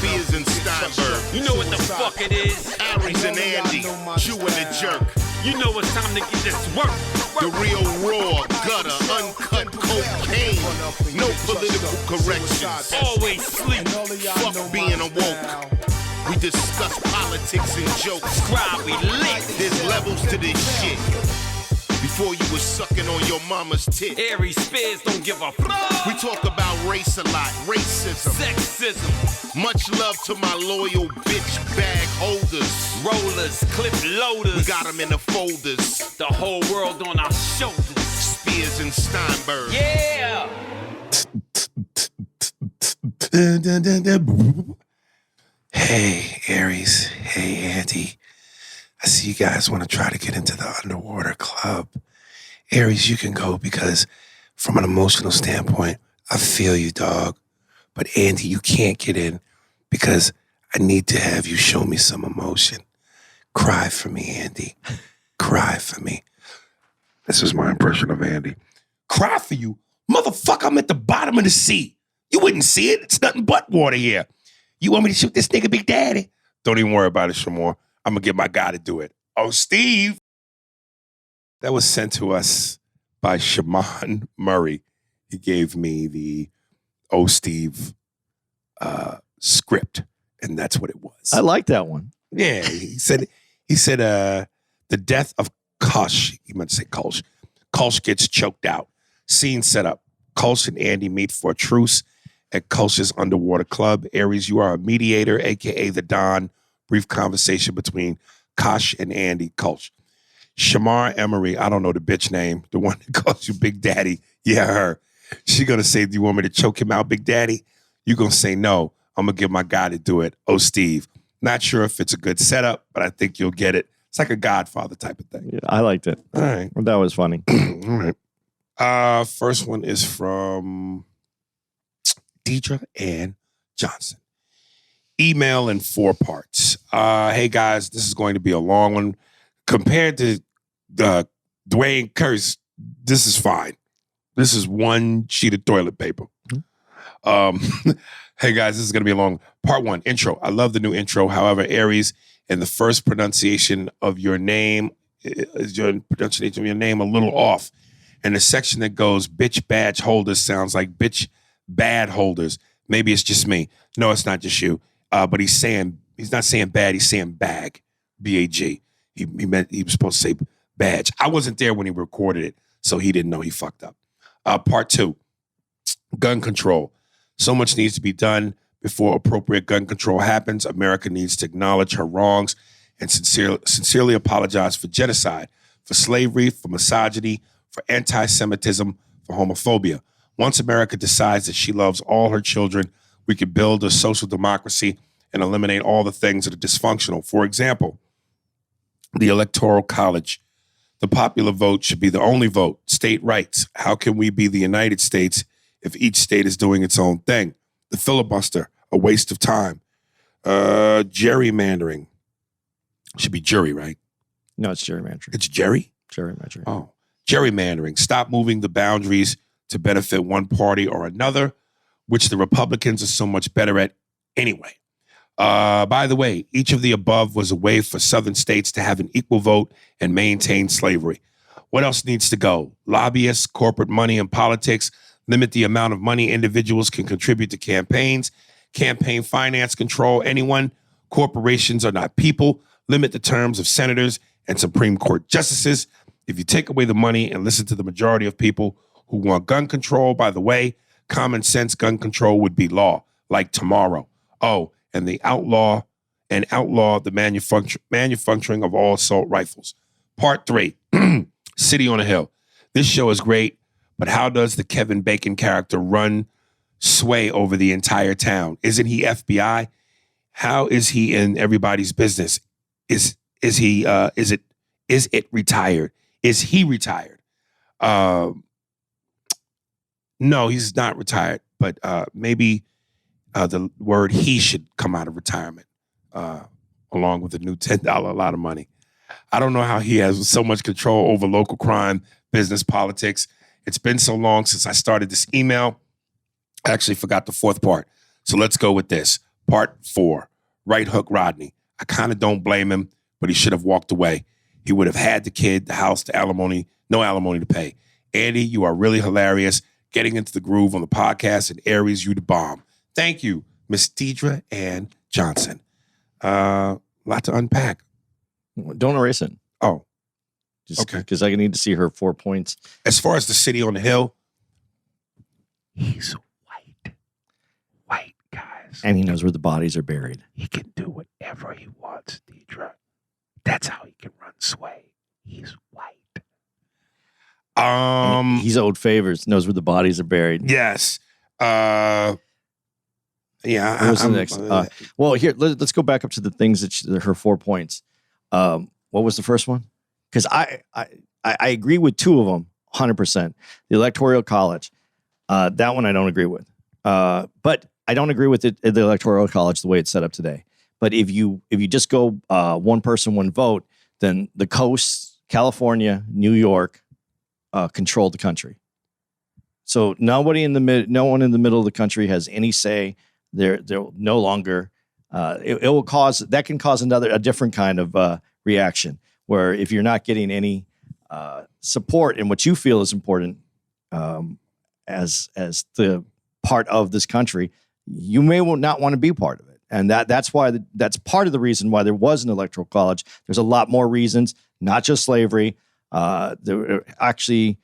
Spears and Steinberg. You know what the fuck it is? Aries and Andy, Jew and the Jerk. You know it's time to get this work. The real raw, gutter, uncut cocaine. No political corrections. Always sleep. Fuck being awoke. We discuss politics and jokes. Scribe, we lit. There's levels to this shit. Before you was sucking on your mama's tit. Aries Spears don't give a fuck. We talk about race a lot, racism, Sexism. Much love to my loyal bitch bag holders. Rollers, clip loaders. We got them in the folders. The whole world on our shoulders. Spears and Steinberg. Yeah. Hey, Aries. Hey, Andy. I see you guys want to try to get into the underwater club. Aries, you can go because from an emotional standpoint, I feel you, dog. But Andy, you can't get in because I need to have you show me some emotion. Cry for me, Andy. Cry for me. This is my impression of Andy. Cry for you? Motherfucker, I'm at the bottom of the sea. You wouldn't see it. It's nothing but water here. You want me to shoot this nigga Big Daddy? Don't even worry about it, Shamor. I'm going to get my guy to do it. Oh, Steve. That was sent to us by Shaman Murray. He gave me the Oh, Steve script, and that's what it was. I like that one. Yeah, he said the death of Kush. He meant to say Kolsch. Kolsch gets choked out. Scene set up. Kolsch and Andy meet for a truce at Kolsch's underwater club. Aries, you are a mediator, a.k.a. the Don. Brief conversation between Kosh and Andy. Kolsch. Shamar Emery, I don't know the bitch name, the one that calls you Big Daddy. Yeah, her. She going to say, do you want me to choke him out, Big Daddy? You going to say, no, I'm going to get my guy to do it. Oh, Steve. Not sure if it's a good setup, but I think you'll get it. It's like a Godfather type of thing. Yeah, I liked it. All right. That was funny. All right. First one is from Deidre Ann Johnson. Email in 4 parts. Hey, guys, this is going to be a long one. Compared to Dwayne Curse, this is fine. This is one sheet of toilet paper. Hey, guys, this is going to be a long part 1, intro. I love the new intro. However, Aries, in the first pronunciation of your name, is your pronunciation of your name a little off. And the section that goes, bitch badge holders sounds like bitch bad holders. Maybe it's just me. No, it's not just you. But he's not saying bad, he's saying bag, B-A-G. He was supposed to say badge. I wasn't there when he recorded it, so he didn't know he fucked up. Part 2, gun control. So much needs to be done before appropriate gun control happens. America needs to acknowledge her wrongs and sincerely apologize for genocide, for slavery, for misogyny, for anti-Semitism, for homophobia. Once America decides that she loves all her children, we can build a social democracy and eliminate all the things that are dysfunctional. For example, the Electoral College. The popular vote should be the only vote. State rights. How can we be the United States if each state is doing its own thing? The filibuster, a waste of time. Gerrymandering. Should be jury, right? No, it's gerrymandering. It's Jerry? Gerrymandering. Oh. Gerrymandering. Stop moving the boundaries to benefit one party or another, which the Republicans are so much better at anyway. By the way, each of the above was a way for Southern states to have an equal vote and maintain slavery. What else needs to go? Lobbyists, corporate money, and politics. Limit the amount of money individuals can contribute to campaigns. Campaign finance control anyone. Corporations are not people. Limit the terms of senators and Supreme Court justices. If you take away the money and listen to the majority of people who want gun control, by the way, common sense gun control would be law, like tomorrow. Oh, and outlaw the manufacturing of all assault rifles. Part 3, City on a Hill. This show is great, but how does the Kevin Bacon character sway over the entire town? Isn't he FBI? How is he in everybody's business? Is it retired? Is he retired? No, he's not retired, but maybe the word he should come out of retirement along with the new $10 a lot of money. I don't know how he has so much control over local crime, business, politics. It's been so long since I started this email. I actually forgot the 4th part. So let's go with this. Part 4, Right Hook Rodney. I kind of don't blame him, but he should have walked away. He would have had the kid, the house, the alimony, no alimony to pay. Andy, you are really hilarious. Getting into the groove on the podcast, and Aries, you the bomb. Thank you, Miss Deidre Ann Johnson. Lot to unpack. Don't erase it. Oh, Just okay. because I need to see her 4 points. As far as the city on the hill, he's white. White, guys. And he knows where the bodies are buried. He can do whatever he wants, Deidre. That's how he can run sway. He's white. He's owed favors, knows where the bodies are buried. Yes. Yeah. What was the next? Well, here, let's go back up to the things that her 4 points. What was the first one? Because I agree with 2 of them 100%. The Electoral College, that one I don't agree with. But I don't agree with the Electoral College the way it's set up today. But if you just go one person, one vote, then the coast, California, New York, control the country. So no one in the middle of the country has any say. They're no longer. It will cause a different kind of reaction, where if you're not getting any support in what you feel is important as the part of this country, you may not want to be part of it. And that's why that's part of the reason why there was an electoral college. There's a lot more reasons, not just slavery. There actually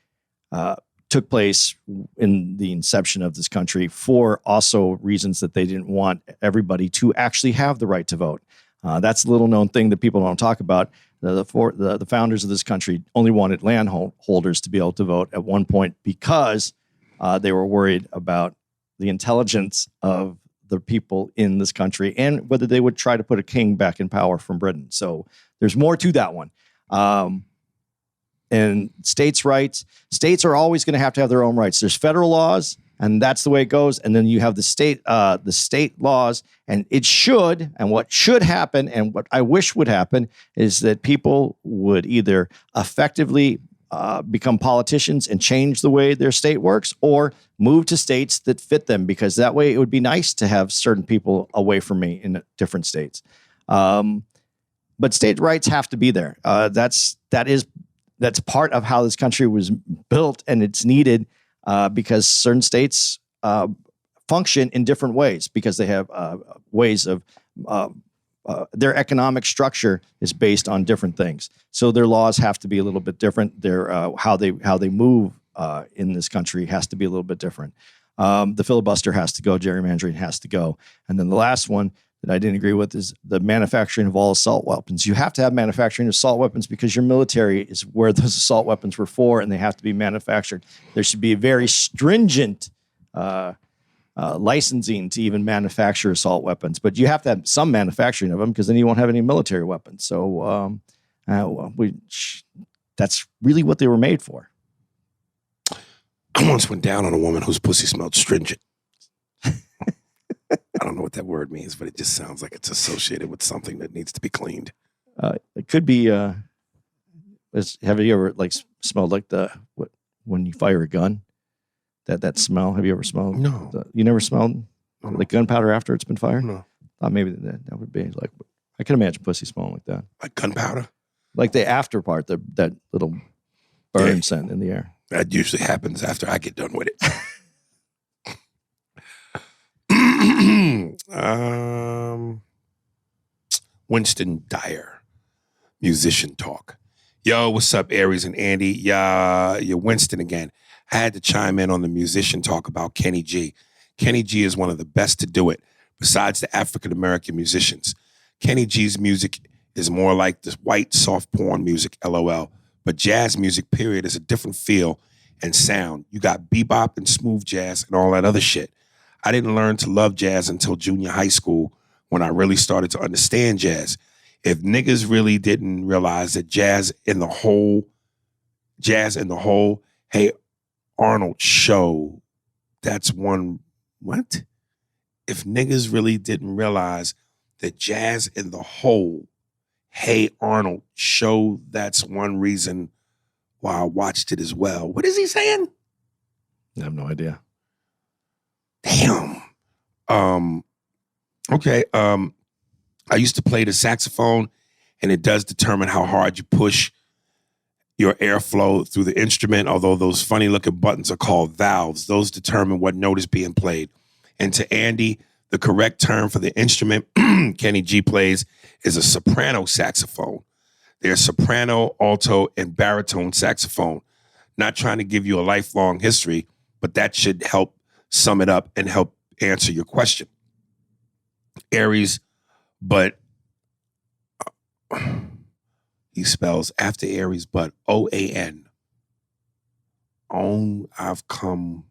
took place in the inception of this country for also reasons that they didn't want everybody to actually have the right to vote. That's a little known thing that people don't talk about. The founders of this country only wanted landholders to be able to vote at one point because they were worried about the intelligence of the people in this country and whether they would try to put a king back in power from Britain. So there's more to that one. And states' rights, states are always going to have their own rights. There's federal laws, and that's the way it goes. And then you have the state laws, and it should, and what should happen, and what I wish would happen, is that people would either effectively become politicians and change the way their state works, or move to states that fit them, because that way it would be nice to have certain people away from me in different states. But state rights have to be there. That's part of how this country was built, and it's needed because certain states function in different ways because they have ways of their economic structure is based on different things. So their laws have to be a little bit different. Their how they move in this country has to be a little bit different. The filibuster has to go. Gerrymandering has to go. And then the last one that I didn't agree with is the manufacturing of all assault weapons. You have to have manufacturing of assault weapons because your military is where those assault weapons were for, and they have to be manufactured. There should be a very stringent licensing to even manufacture assault weapons, but you have to have some manufacturing of them because then you won't have any military weapons. So that's really what they were made for. I once went down on a woman whose pussy smelled stringent. I don't know what that word means, but it just sounds like it's associated with something that needs to be cleaned. It could be. Have you ever smelled like when you fire a gun? That smell. Have you ever smelled? No. You never smelled like gunpowder after it's been fired? No. Maybe that would be like. I can imagine pussy smelling like that. Like gunpowder? Like the after part, that little burn scent in the air. That usually happens after I get done with it. Winston Dyer, musician talk. Yo, what's up, Aries and Andy? Yeah, you're Winston again. I had to chime in on the musician talk about Kenny G. Kenny G is one of the best to do it, besides the African-American musicians. Kenny G's music is more like this white soft porn music, LOL. But jazz music, period, is a different feel and sound. You got bebop and smooth jazz and all that other shit. I didn't learn to love jazz until junior high school when I really started to understand jazz. If niggas really didn't realize that jazz in the whole, hey, Arnold show, that's one, what? If niggas really didn't realize that jazz in the whole, hey, Arnold show, that's one reason why I watched it as well. What is he saying? I have no idea. Damn. Okay. I used to play the saxophone, and it does determine how hard you push your airflow through the instrument, although those funny looking buttons are called valves. Those determine what note is being played. And to Andy, the correct term for the instrument Kenny G plays is a soprano saxophone. There's soprano, alto, and baritone saxophone. Not trying to give you a lifelong history, but that should help sum it up and help answer your question. Aries, but he spells after Aries, but OAN. I've come.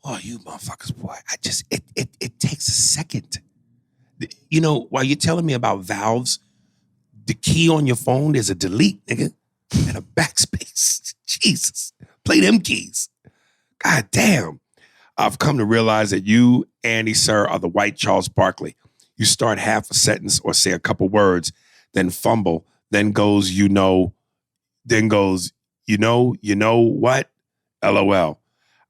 Oh, you motherfuckers, boy. It takes a second. You know, while you're telling me about valves, the key on your phone, there's a delete, nigga, and a backspace. Jesus. Play them keys. God damn. I've come to realize that you, Andy, sir, are the white Charles Barkley. You start half a sentence or say a couple words, then fumble, then goes, then goes, you know what? LOL.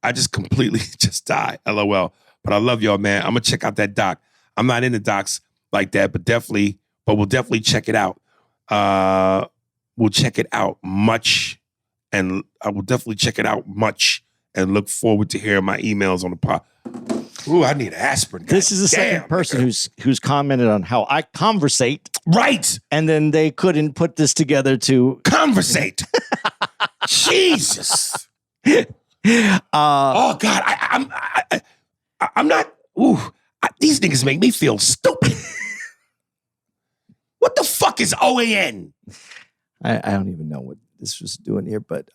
I just completely just die. LOL. But I love y'all, man. I'm going to check out that doc. I'm not into docs like that, but we'll definitely check it out. We'll check it out much, and I will definitely check it out much and look forward to hearing my emails on the pod. Ooh, I need aspirin. This is the second person who's commented on how I conversate. Right. And then they couldn't put this together to conversate. Jesus. Oh God, I'm not. These niggas make me feel stupid. What the fuck is OAN? I don't even know what this was doing here, but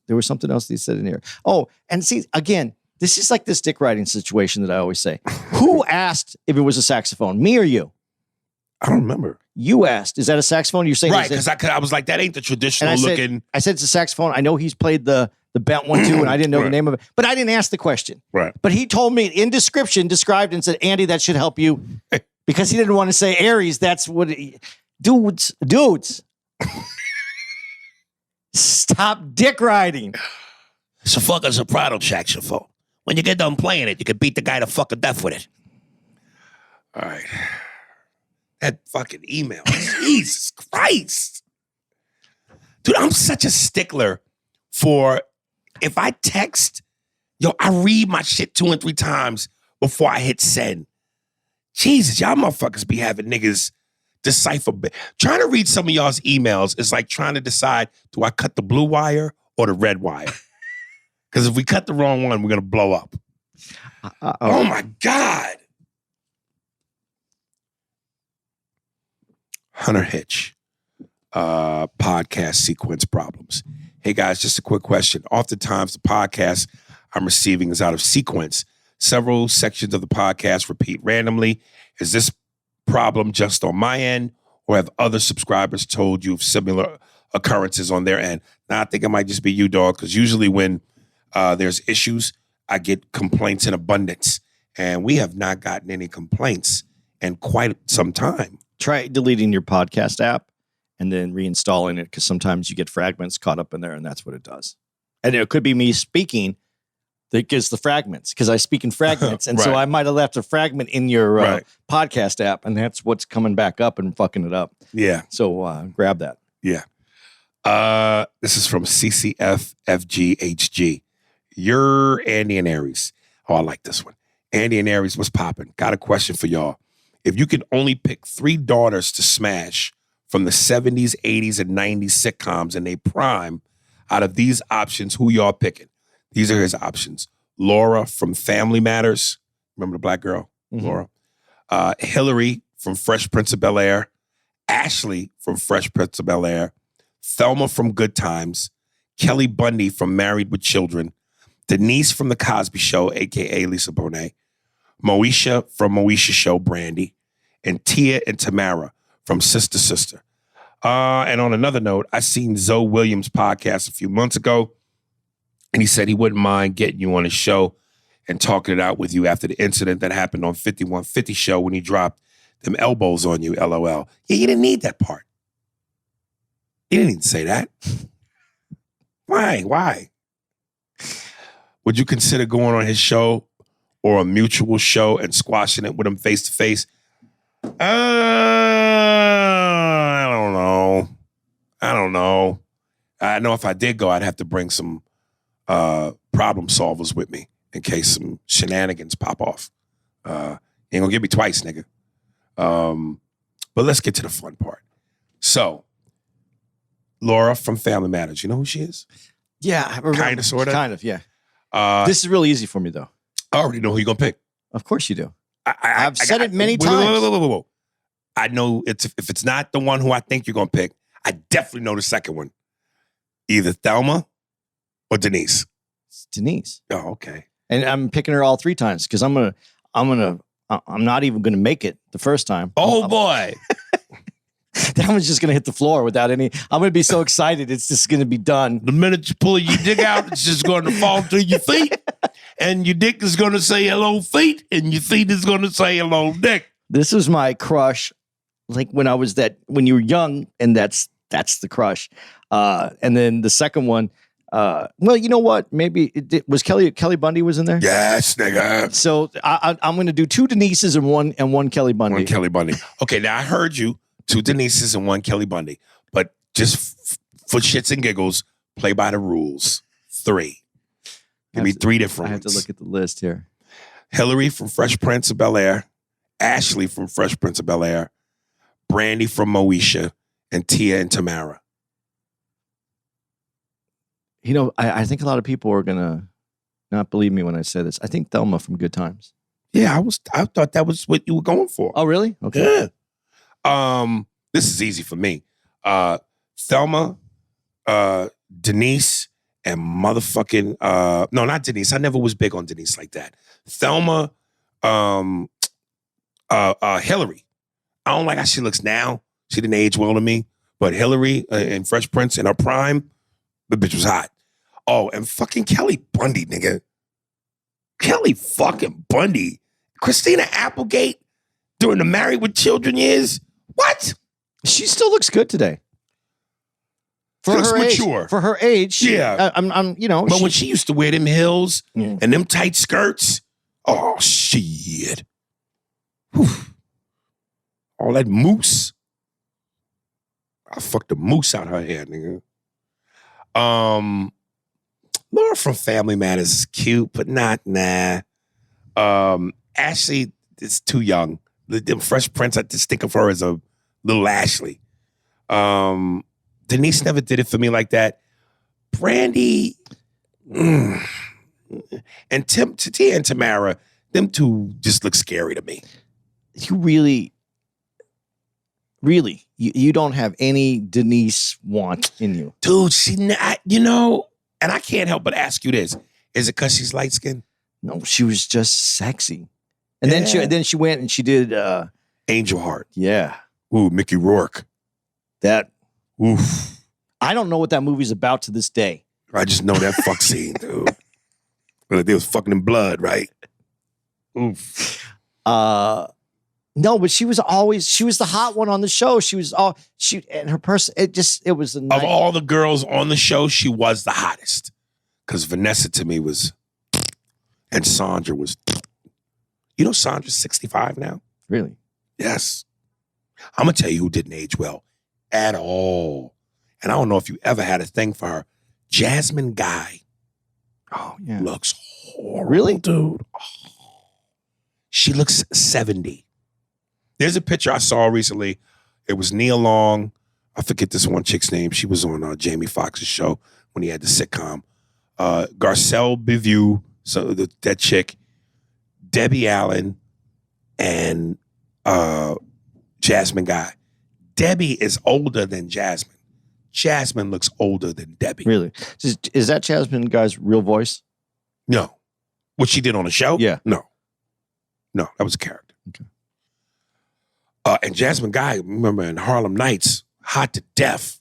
there was something else they said in here. Oh, and see, again, this is like this dick riding situation that I always say. Who asked if it was a saxophone, me or you? I don't remember. You asked, is that a saxophone? You're saying right, because I was like, that ain't the traditional looking. I said it's a saxophone. I know he's played the bent one too, and I didn't know the name of it, but I didn't ask the question. Right. But he told me in described and said, Andy, that should help you, because he didn't want to say Aries. That's what dudes. Stop dick riding. It's a fucking soprano saxophone. When you get done playing it, you can beat the guy to fucking death with it. All right. That fucking email. Jesus Christ. Dude, I'm such a stickler for, if I text, I read my shit 2 and 3 times before I hit send. Jesus, y'all motherfuckers be having niggas decipher. Trying to read some of y'all's emails is like trying to decide, do I cut the blue wire or the red wire? Because if we cut the wrong one, we're going to blow up. Oh, my God. Hunter Hitch, podcast sequence problems. Hey, guys, just a quick question. Oftentimes, the podcast I'm receiving is out of sequence. Several sections of the podcast repeat randomly. Is this problem just on my end, or have other subscribers told you of similar occurrences on their end? Now, I think it might just be you, dog, because usually when there's issues, I get complaints in abundance. And we have not gotten any complaints in quite some time. Try deleting your podcast app and then reinstalling it, because sometimes you get fragments caught up in there, and that's what it does. And it could be me speaking that gives the fragments, because I speak in fragments. And so I might have left a fragment in your podcast app, and that's what's coming back up and fucking it up. Yeah. So grab that. Yeah. This is from CCFFGHG. You're Andy and Aries. Oh, I like this one. Andy and Aries, what's popping? Got a question for y'all. If you could only pick 3 daughters to smash from the 70s, 80s, and 90s sitcoms in their prime, out of these options, who y'all picking? These are his options. Laura from Family Matters. Remember the black girl? Mm-hmm. Laura. Hillary from Fresh Prince of Bel-Air. Ashley from Fresh Prince of Bel-Air. Thelma from Good Times. Kelly Bundy from Married with Children. Denise from The Cosby Show, a.k.a. Lisa Bonet. Moesha from Moesha Show, Brandy. And Tia and Tamara from Sister Sister. And on another note, I seen Zoe Williams' podcast a few months ago, and he said he wouldn't mind getting you on his show and talking it out with you after the incident that happened on 5150 show when he dropped them elbows on you, LOL. Yeah, you didn't need that part. You didn't even say that. Why? Would you consider going on his show or a mutual show and squashing it with them face to face? I don't know. I know if I did go, I'd have to bring some problem solvers with me in case some shenanigans pop off. You ain't gonna get me twice, nigga. But let's get to the fun part. So, Laura from Family Matters, you know who she is? Yeah, I remember. Kind of, sort of. Kind of, yeah. This is really easy for me, though. I already know who you're gonna pick. Of course you do. I've said it many times. Whoa. I know if it's not the one who I think you're gonna pick, I definitely know the second one. Either Thelma or Denise. It's Denise. Oh, okay. And I'm picking her all 3 times because I'm not even gonna make it the first time. Oh boy. That one's just gonna hit the floor without any. I'm gonna be so excited. It's just gonna be done. The minute you pull your dick out, it's just going to fall to your feet, and your dick is going to say hello feet, and your feet is going to say hello dick. This was my crush, like when you were young, and that's the crush. And then the second one, well, you know what? Maybe it was Kelly Bundy was in there. Yes, nigga. So I'm going to do 2 Denises and one Kelly Bundy. One Kelly Bundy. Okay, now I heard you. 2 Denises and 1 Kelly Bundy. But just for shits and giggles, play by the rules. 3. Give me 3 different ones. I have to look at the list here. Hillary from Fresh Prince of Bel-Air, Ashley from Fresh Prince of Bel-Air, Brandy from Moesha, and Tia and Tamara. You know, I think a lot of people are going to not believe me when I say this. I think Thelma from Good Times. Yeah, I thought that was what you were going for. Oh, really? Okay. Yeah. This is easy for me. Thelma, Denise, and motherfucking no, not Denise. I never was big on Denise like that. Thelma, Hillary. I don't like how she looks now. She didn't age well to me. But Hillary in Fresh Prince in her prime, the bitch was hot. Oh, and fucking Kelly Bundy, nigga. Kelly fucking Bundy. Christina Applegate during the Married with Children years. What? She still looks good today. For looks her mature. Age, for her age. Yeah. I'm you know. But when she used to wear them heels and them tight skirts, oh, shit. Whew. All that mousse. I fucked the mousse out her hair, nigga. Laura from Family Matters is cute, but nah. Ashley is too young. The Fresh Prince, I just think of her as a little Ashley. Denise never did it for me like that. Brandy, and Tia and Tamara, them two just look scary to me. You really, you don't have any Denise want in you. Dude, and I can't help but ask you this. Is it because she's light-skinned? No, she was just sexy. And then she went and she did Angel Heart. Yeah. Ooh, Mickey Rourke. Oof. I don't know what that movie's about to this day. I just know that fuck scene, dude. Well, they was fucking in blood, right? Oof. No, but she was the hot one on the show. And her person, it was the of all the girls on the show, she was the hottest. Because Vanessa to me was, and Sandra was, you know Sandra's 65 now? Really? Yes. I'm going to tell you who didn't age well at all. And I don't know if you ever had a thing for her. Jasmine Guy. Oh, yeah. Looks horrible, really? Dude. Oh. She looks 70. There's a picture I saw recently. It was Nia Long. I forget this one chick's name. She was on Jamie Foxx's show when he had the sitcom. Garcelle Bivue, so that chick, Debbie Allen, and Jasmine Guy. Debbie is older than Jasmine. Jasmine looks older than Debbie. Really? Is that Jasmine Guy's real voice? No. What she did on the show? Yeah. No, that was a character. Okay. And Jasmine Guy, remember in Harlem Nights, hot to death.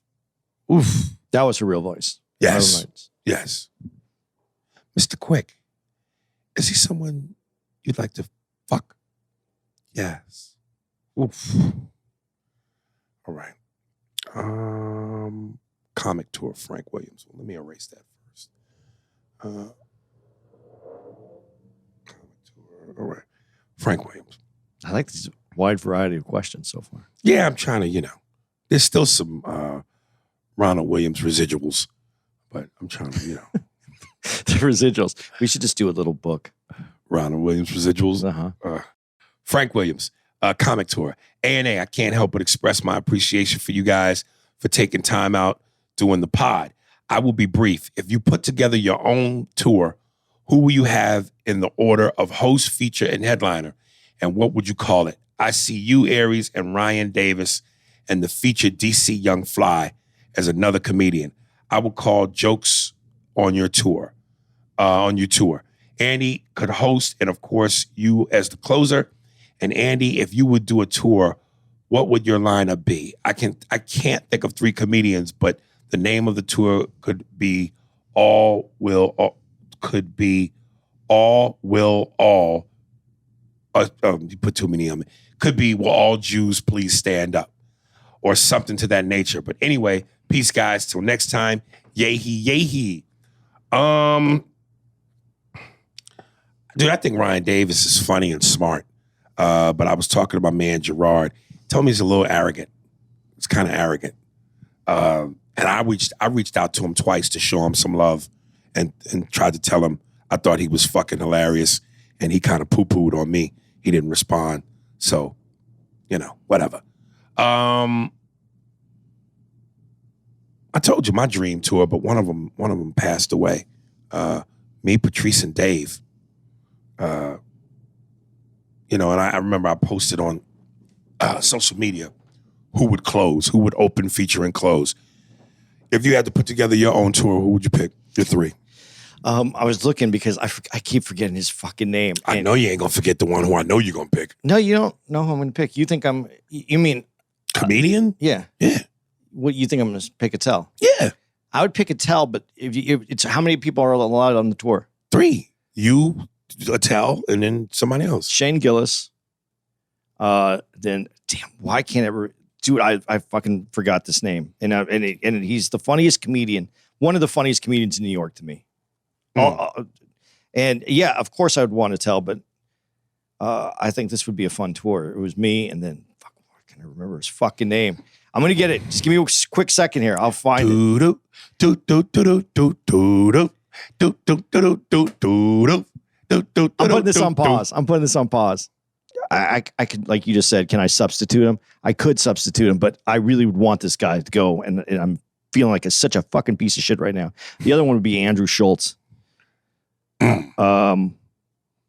Oof. That was her real voice. Yes. Harlem Nights. Yes. Mr. Quick, is he someone you'd like to fuck? Yes. Oof. All right. Comic tour, Frank Williams. Well, let me erase that first. Comic tour. All right. Frank Williams. I like this wide variety of questions so far. Yeah, I'm trying to, there's still some Ronald Williams residuals, but I'm trying to, The residuals. We should just do a little book. Ronald Williams residuals. Frank Williams, comic tour. A&A, I can't help but express my appreciation for you guys for taking time out doing the pod. I will be brief. If you put together your own tour, who will you have in the order of host, feature, and headliner? And what would you call it? I see you, Aries, and Ryan Davis, and the featured DC Young Fly as another comedian. I would call Jokes on your tour. Andy could host, and of course, you as the closer. And Andy, if you would do a tour, what would your lineup be? I can't think of 3 comedians, but the name of the tour could be All Will All. You put too many on me. Could be Will All Jews Please Stand Up, or something to that nature. But anyway, peace, guys. Till next time. Yay-hee. Dude, I think Ryan Davis is funny and smart. But I was talking to my man Gerard. He told me he's a little arrogant. He's kind of arrogant. And I reached out to him twice to show him some love and tried to tell him I thought he was fucking hilarious, and he kind of poo-pooed on me. He didn't respond. So, whatever. I told you my dream tour, but one of them passed away. Me, Patrice, and Dave. And I remember I posted on social media who would close, who would open, feature, and close. If you had to put together your own tour, who would you pick? Your 3. I was looking because I keep forgetting his fucking name. I know you ain't gonna forget the one who I know you're gonna pick. No, you don't know who I'm gonna pick. You think you mean comedian? Yeah. What you think I'm gonna pick? Attell? Yeah. I would pick Attell, but if it's how many people are allowed on the tour? 3. You, Attell, and then somebody else. Shane Gillis. Then why can't I ever? Dude, I fucking forgot this name, and he's the funniest comedian, one of the funniest comedians in New York to me. And yeah, of course I would want to tell, but I think this would be a fun tour. It was me, and then why can't I remember his fucking name? I'm gonna get it. Just give me a quick second here. I'll find it. I'm putting this on pause. I could, like you just said, can I substitute him? I could substitute him, but I really would want this guy to go, and I'm feeling like such a fucking piece of shit right now. The other one would be Andrew Schultz.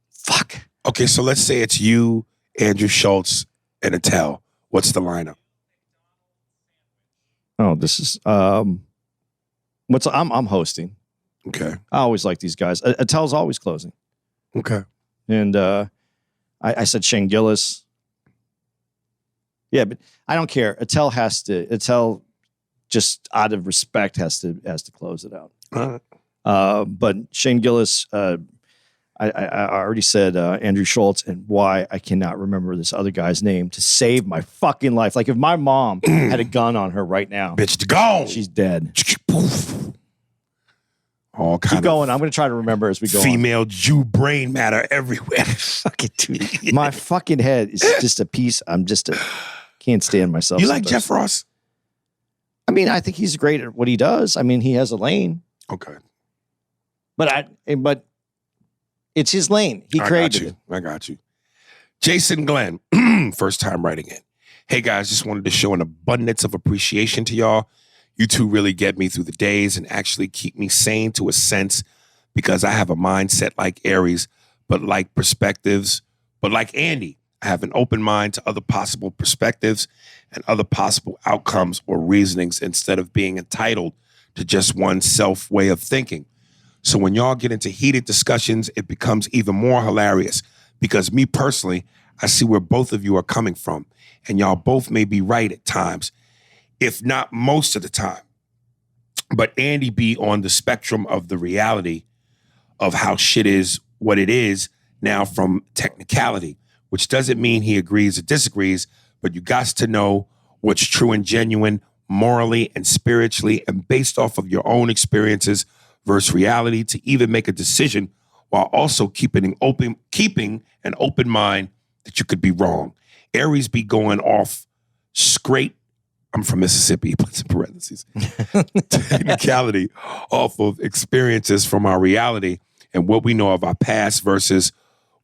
Fuck. Okay, so let's say it's you, Andrew Schultz, and Attell. What's the lineup? Oh, this is I'm hosting. Okay. I always like these guys. Attell's always closing. Okay. And I said Shane Gillis. Yeah, but I don't care. Attell just out of respect has to close it out. All right. But Shane Gillis, I already said Andrew Schultz, and why I cannot remember this other guy's name to save my fucking life. Like if my mom had a gun on her right now, bitch, gone. She's dead. All kind Keep going. I'm going to try to remember as we go. Female Jew brain matter everywhere. Fuck it, dude. My fucking head is just a piece. Can't stand myself. You like Jeff Ross? I mean, I think he's great at what he does. I mean, he has a lane. Okay. But it's his lane. He created it. I got you. Jason Glenn, first time writing in. Hey guys, just wanted to show an abundance of appreciation to y'all. You two really get me through the days and actually keep me sane to a sense, because I have a mindset like Aries, but like Andy, I have an open mind to other possible perspectives and other possible outcomes or reasonings instead of being entitled to just one self way of thinking. So when y'all get into heated discussions, it becomes even more hilarious, because me personally, I see where both of you are coming from, and y'all both may be right at times, if not most of the time. But Andy be on the spectrum of the reality of how shit is what it is now from technicality, which doesn't mean he agrees or disagrees, but you got to know what's true and genuine morally and spiritually and based off of your own experiences versus reality to even make a decision while also keeping an open mind that you could be wrong. Aries be going off straight. I'm from Mississippi, puts in parentheses. Technicality off of experiences from our reality and what we know of our past versus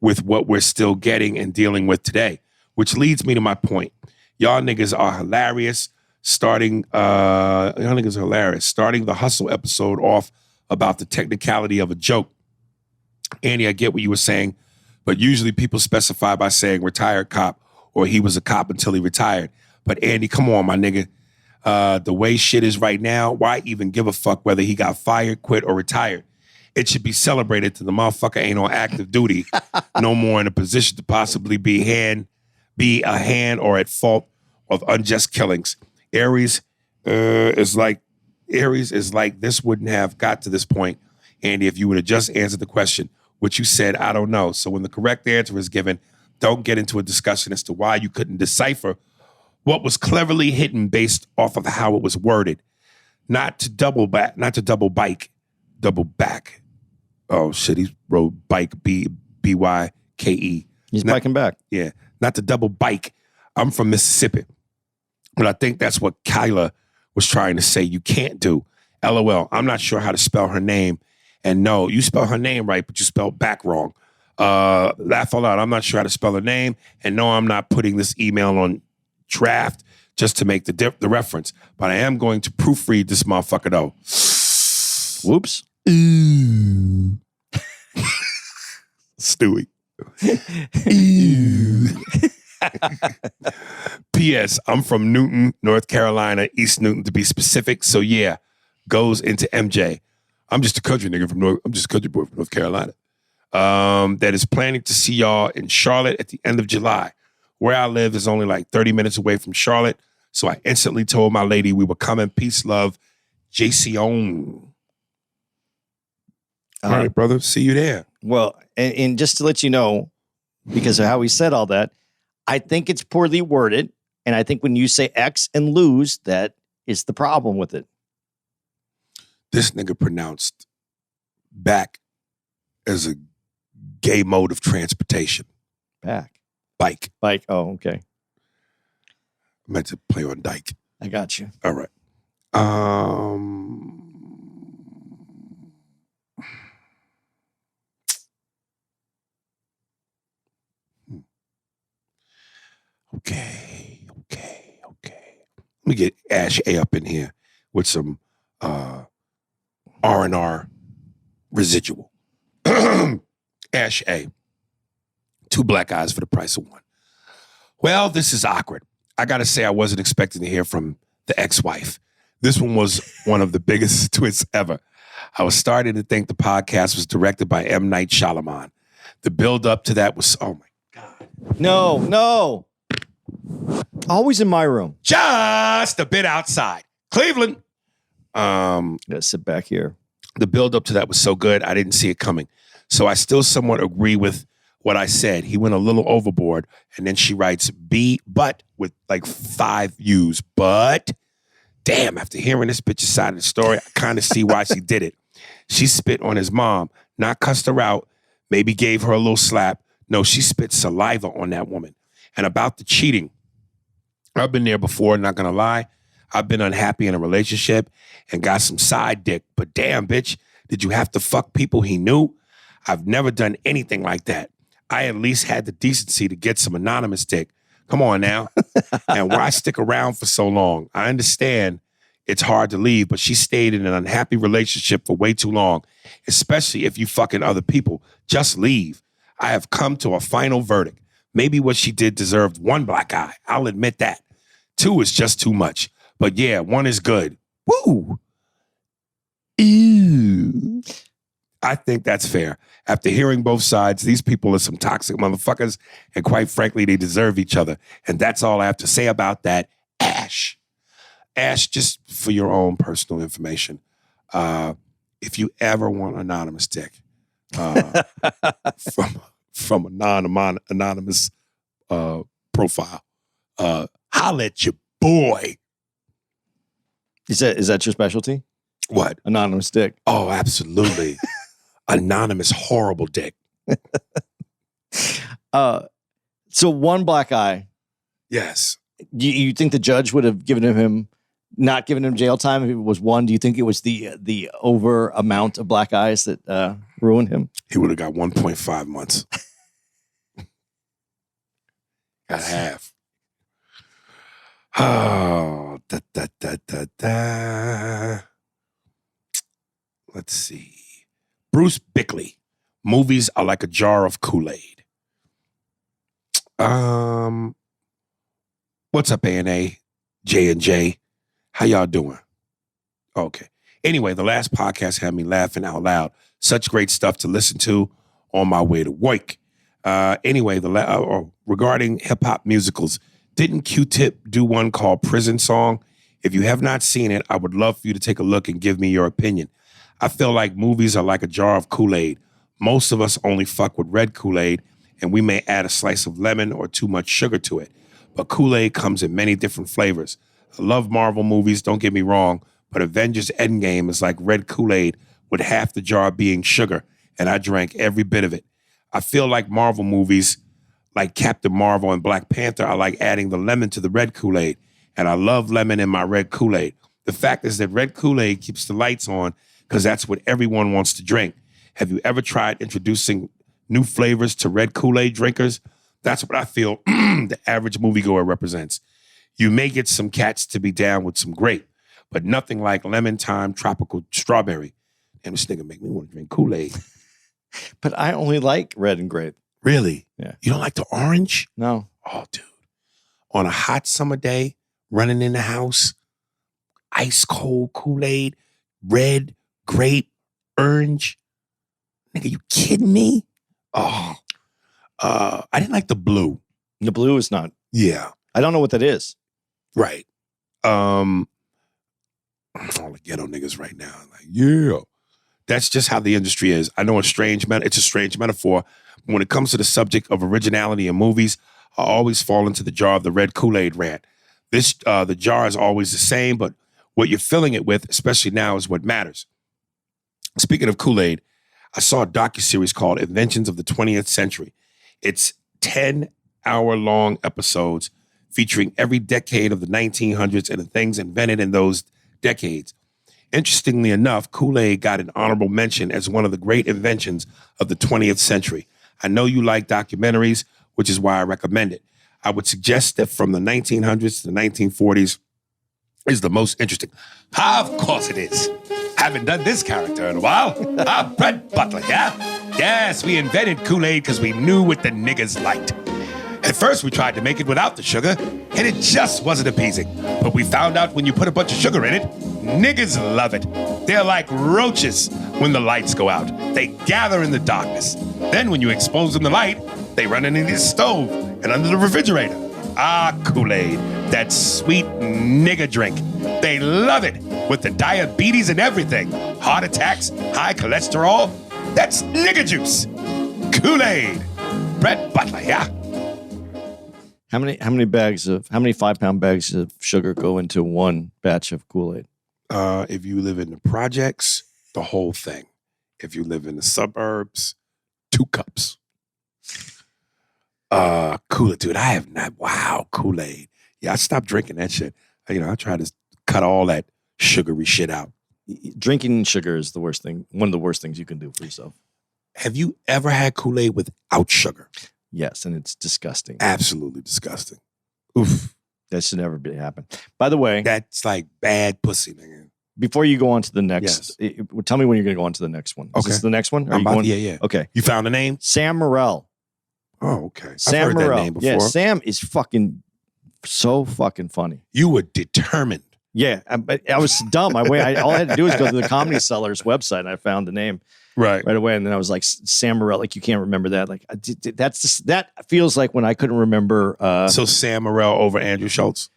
with what we're still getting and dealing with today. Which leads me to my point. Y'all niggas are hilarious. Starting the hustle episode off about the technicality of a joke. Andy, I get what you were saying, but usually people specify by saying retired cop or he was a cop until he retired. But Andy, come on, my nigga. The way shit is right now, why even give a fuck whether he got fired, quit, or retired? It should be celebrated that the motherfucker ain't on active duty, no more in a position to possibly be a hand or at fault of unjust killings. Aries is like this wouldn't have got to this point, Andy, if you would have just answered the question, which you said, I don't know. So when the correct answer is given, don't get into a discussion as to why you couldn't decipher what was cleverly hidden based off of how it was worded. Not to double back. Oh shit, he wrote bike, B-Y-K-E. He's biking back. Yeah, not to double bike. I'm from Mississippi. But I think that's what Kyla was trying to say you can't do. LOL, I'm not sure how to spell her name. And no, you spell her name right, but you spelled back wrong. Laugh out loud, I'm not sure how to spell her name. And no, I'm not putting this email on draft just to make the reference. But I am going to proofread this motherfucker though. Whoops. Ooh. Stewie. P.S. I'm from Newton, North Carolina, East Newton to be specific. So yeah, goes into MJ. I'm just a country nigga I'm just a country boy from North Carolina. That is planning to see y'all in Charlotte at the end of July. Where I live is only like 30 minutes away from Charlotte. So I instantly told my lady we were coming. Peace, love, Jason. All right, brother. See you there. Well, and just to let you know, because of how he said all that, I think it's poorly worded. And I think when you say X and lose, that is the problem with it. This nigga pronounced back as a gay mode of transportation. Back. Bike. Bike. Oh, okay. I meant to play on dyke. I got you. All right. Okay. Let me get Ash A up in here with some R&R residual. Ash A. 2 black eyes for the price of 1. Well, this is awkward. I got to say I wasn't expecting to hear from the ex-wife. This one was one of the biggest twists ever. I was starting to think the podcast was directed by M. Night Shyamalan. The build up to that was, oh my God. No. Always in my room. Just a bit outside. Cleveland. Gotta sit back here. The build up to that was so good, I didn't see it coming. So I still somewhat agree with what I said. He went a little overboard. And then she writes but with like 5 U's. But damn, after hearing this bitch's side of the story, I kind of see why she did it. She spit on his mom, not cussed her out, maybe gave her a little slap. No, she spit saliva on that woman. And about the cheating, I've been there before, not gonna lie. I've been unhappy in a relationship and got some side dick. But damn, bitch, did you have to fuck people he knew? I've never done anything like that. I at least had the decency to get some anonymous dick. Come on now. And why stick around for so long? I understand it's hard to leave, but she stayed in an unhappy relationship for way too long, especially if you fucking other people. Just leave. I have come to a final verdict. Maybe what she did deserved 1 black eye. I'll admit that. 2 is just too much. But yeah, 1 is good. Woo! Ew. I think that's fair. After hearing both sides, these people are some toxic motherfuckers, and quite frankly, they deserve each other. And that's all I have to say about that. Ash. Ash, just for your own personal information, if you ever want anonymous dick from a non-anonymous profile, holla at your boy. Is that your specialty? What? Anonymous dick. Oh, absolutely. anonymous horrible dick. So one black eye. Yes. You think the judge would have not given him jail time if it was one? Do you think it was the over amount of black eyes that ruined him? He would have got 1.5 months. Got half. Oh, Let's see. Bruce Bickley. Movies are like a jar of Kool-Aid. What's up, A&A? J&J? How y'all doing? Okay. Anyway, the last podcast had me laughing out loud. Such great stuff to listen to on my way to work. Anyway, regarding hip-hop musicals, didn't Q-Tip do one called Prison Song? If you have not seen it, I would love for you to take a look and give me your opinion. I feel like movies are like a jar of Kool-Aid. Most of us only fuck with red Kool-Aid, and we may add a slice of lemon or too much sugar to it. But Kool-Aid comes in many different flavors. I love Marvel movies, don't get me wrong, but Avengers Endgame is like red Kool-Aid with half the jar being sugar, and I drank every bit of it. I feel like Marvel movies, like Captain Marvel and Black Panther, are like adding the lemon to the red Kool-Aid, and I love lemon in my red Kool-Aid. The fact is that red Kool-Aid keeps the lights on because that's what everyone wants to drink. Have you ever tried introducing new flavors to red Kool-Aid drinkers? That's what I feel the average moviegoer represents. You may get some cats to be down with some grape, but nothing like lemon thyme tropical strawberry. And this nigga make me want to drink Kool-Aid. But I only like red and grape. Really? Yeah. You don't like the orange? No. Oh, dude. On a hot summer day, running in the house, ice cold Kool-Aid, red, grape, orange. Nigga, you kidding me? Oh. I didn't like the blue. The blue is not. Yeah. I don't know what that is. Right. All the ghetto niggas right now. Like, yeah. That's just how the industry is. I know it's a strange metaphor. When it comes to the subject of originality in movies, I always fall into the jar of the red Kool-Aid rant. The jar is always the same, but what you're filling it with, especially now, is what matters. Speaking of Kool-Aid, I saw a docuseries called Inventions of the 20th Century. It's 10-hour-long episodes featuring every decade of the 1900s and the things invented in those decades. Interestingly enough, Kool-Aid got an honorable mention as one of the great inventions of the 20th century. I know you like documentaries, which is why I recommend it. I would suggest that from the 1900s to the 1940s is the most interesting. Of course it is. Haven't done this character in a while. Brett Butler, yeah? Yes, we invented Kool-Aid because we knew what the niggas liked. At first, we tried to make it without the sugar, and it just wasn't appeasing. But we found out when you put a bunch of sugar in it, niggas love it. They're like roaches when the lights go out. They gather in the darkness. Then when you expose them to light, they run into the stove and under the refrigerator. Kool-Aid, that sweet nigga drink. They love it with the diabetes and everything. Heart attacks, high cholesterol. That's nigga juice. Kool-Aid. Brett Butler, yeah? How many 5-pound bags of sugar go into one batch of Kool-Aid? If you live in the projects, the whole thing. If you live in the suburbs, 2 cups. Kool-Aid, dude, I have not. Wow, Kool-Aid. Yeah, I stopped drinking that shit. I try to cut all that sugary shit out. Drinking sugar is the worst thing. One of the worst things you can do for yourself. Have you ever had Kool-Aid without sugar? Yes, and it's disgusting. Absolutely disgusting. Oof. That should never happen. By the way, that's like bad pussy, nigga. Before you go on to the next, tell me when you're going to go on to the next one. Is this the next one? Yeah. Okay. You found the name? Sam Morril. Oh, okay. Sam I've heard that name before. Yeah, Sam is so fucking funny. You were determined. Yeah, I was dumb. All I had to do was go to the Comedy Cellar's website, and I found the name right away. And then I was like, Sam Morril, like you can't remember that. Like that feels like when I couldn't remember. So Sam Morril over Andrew Schultz.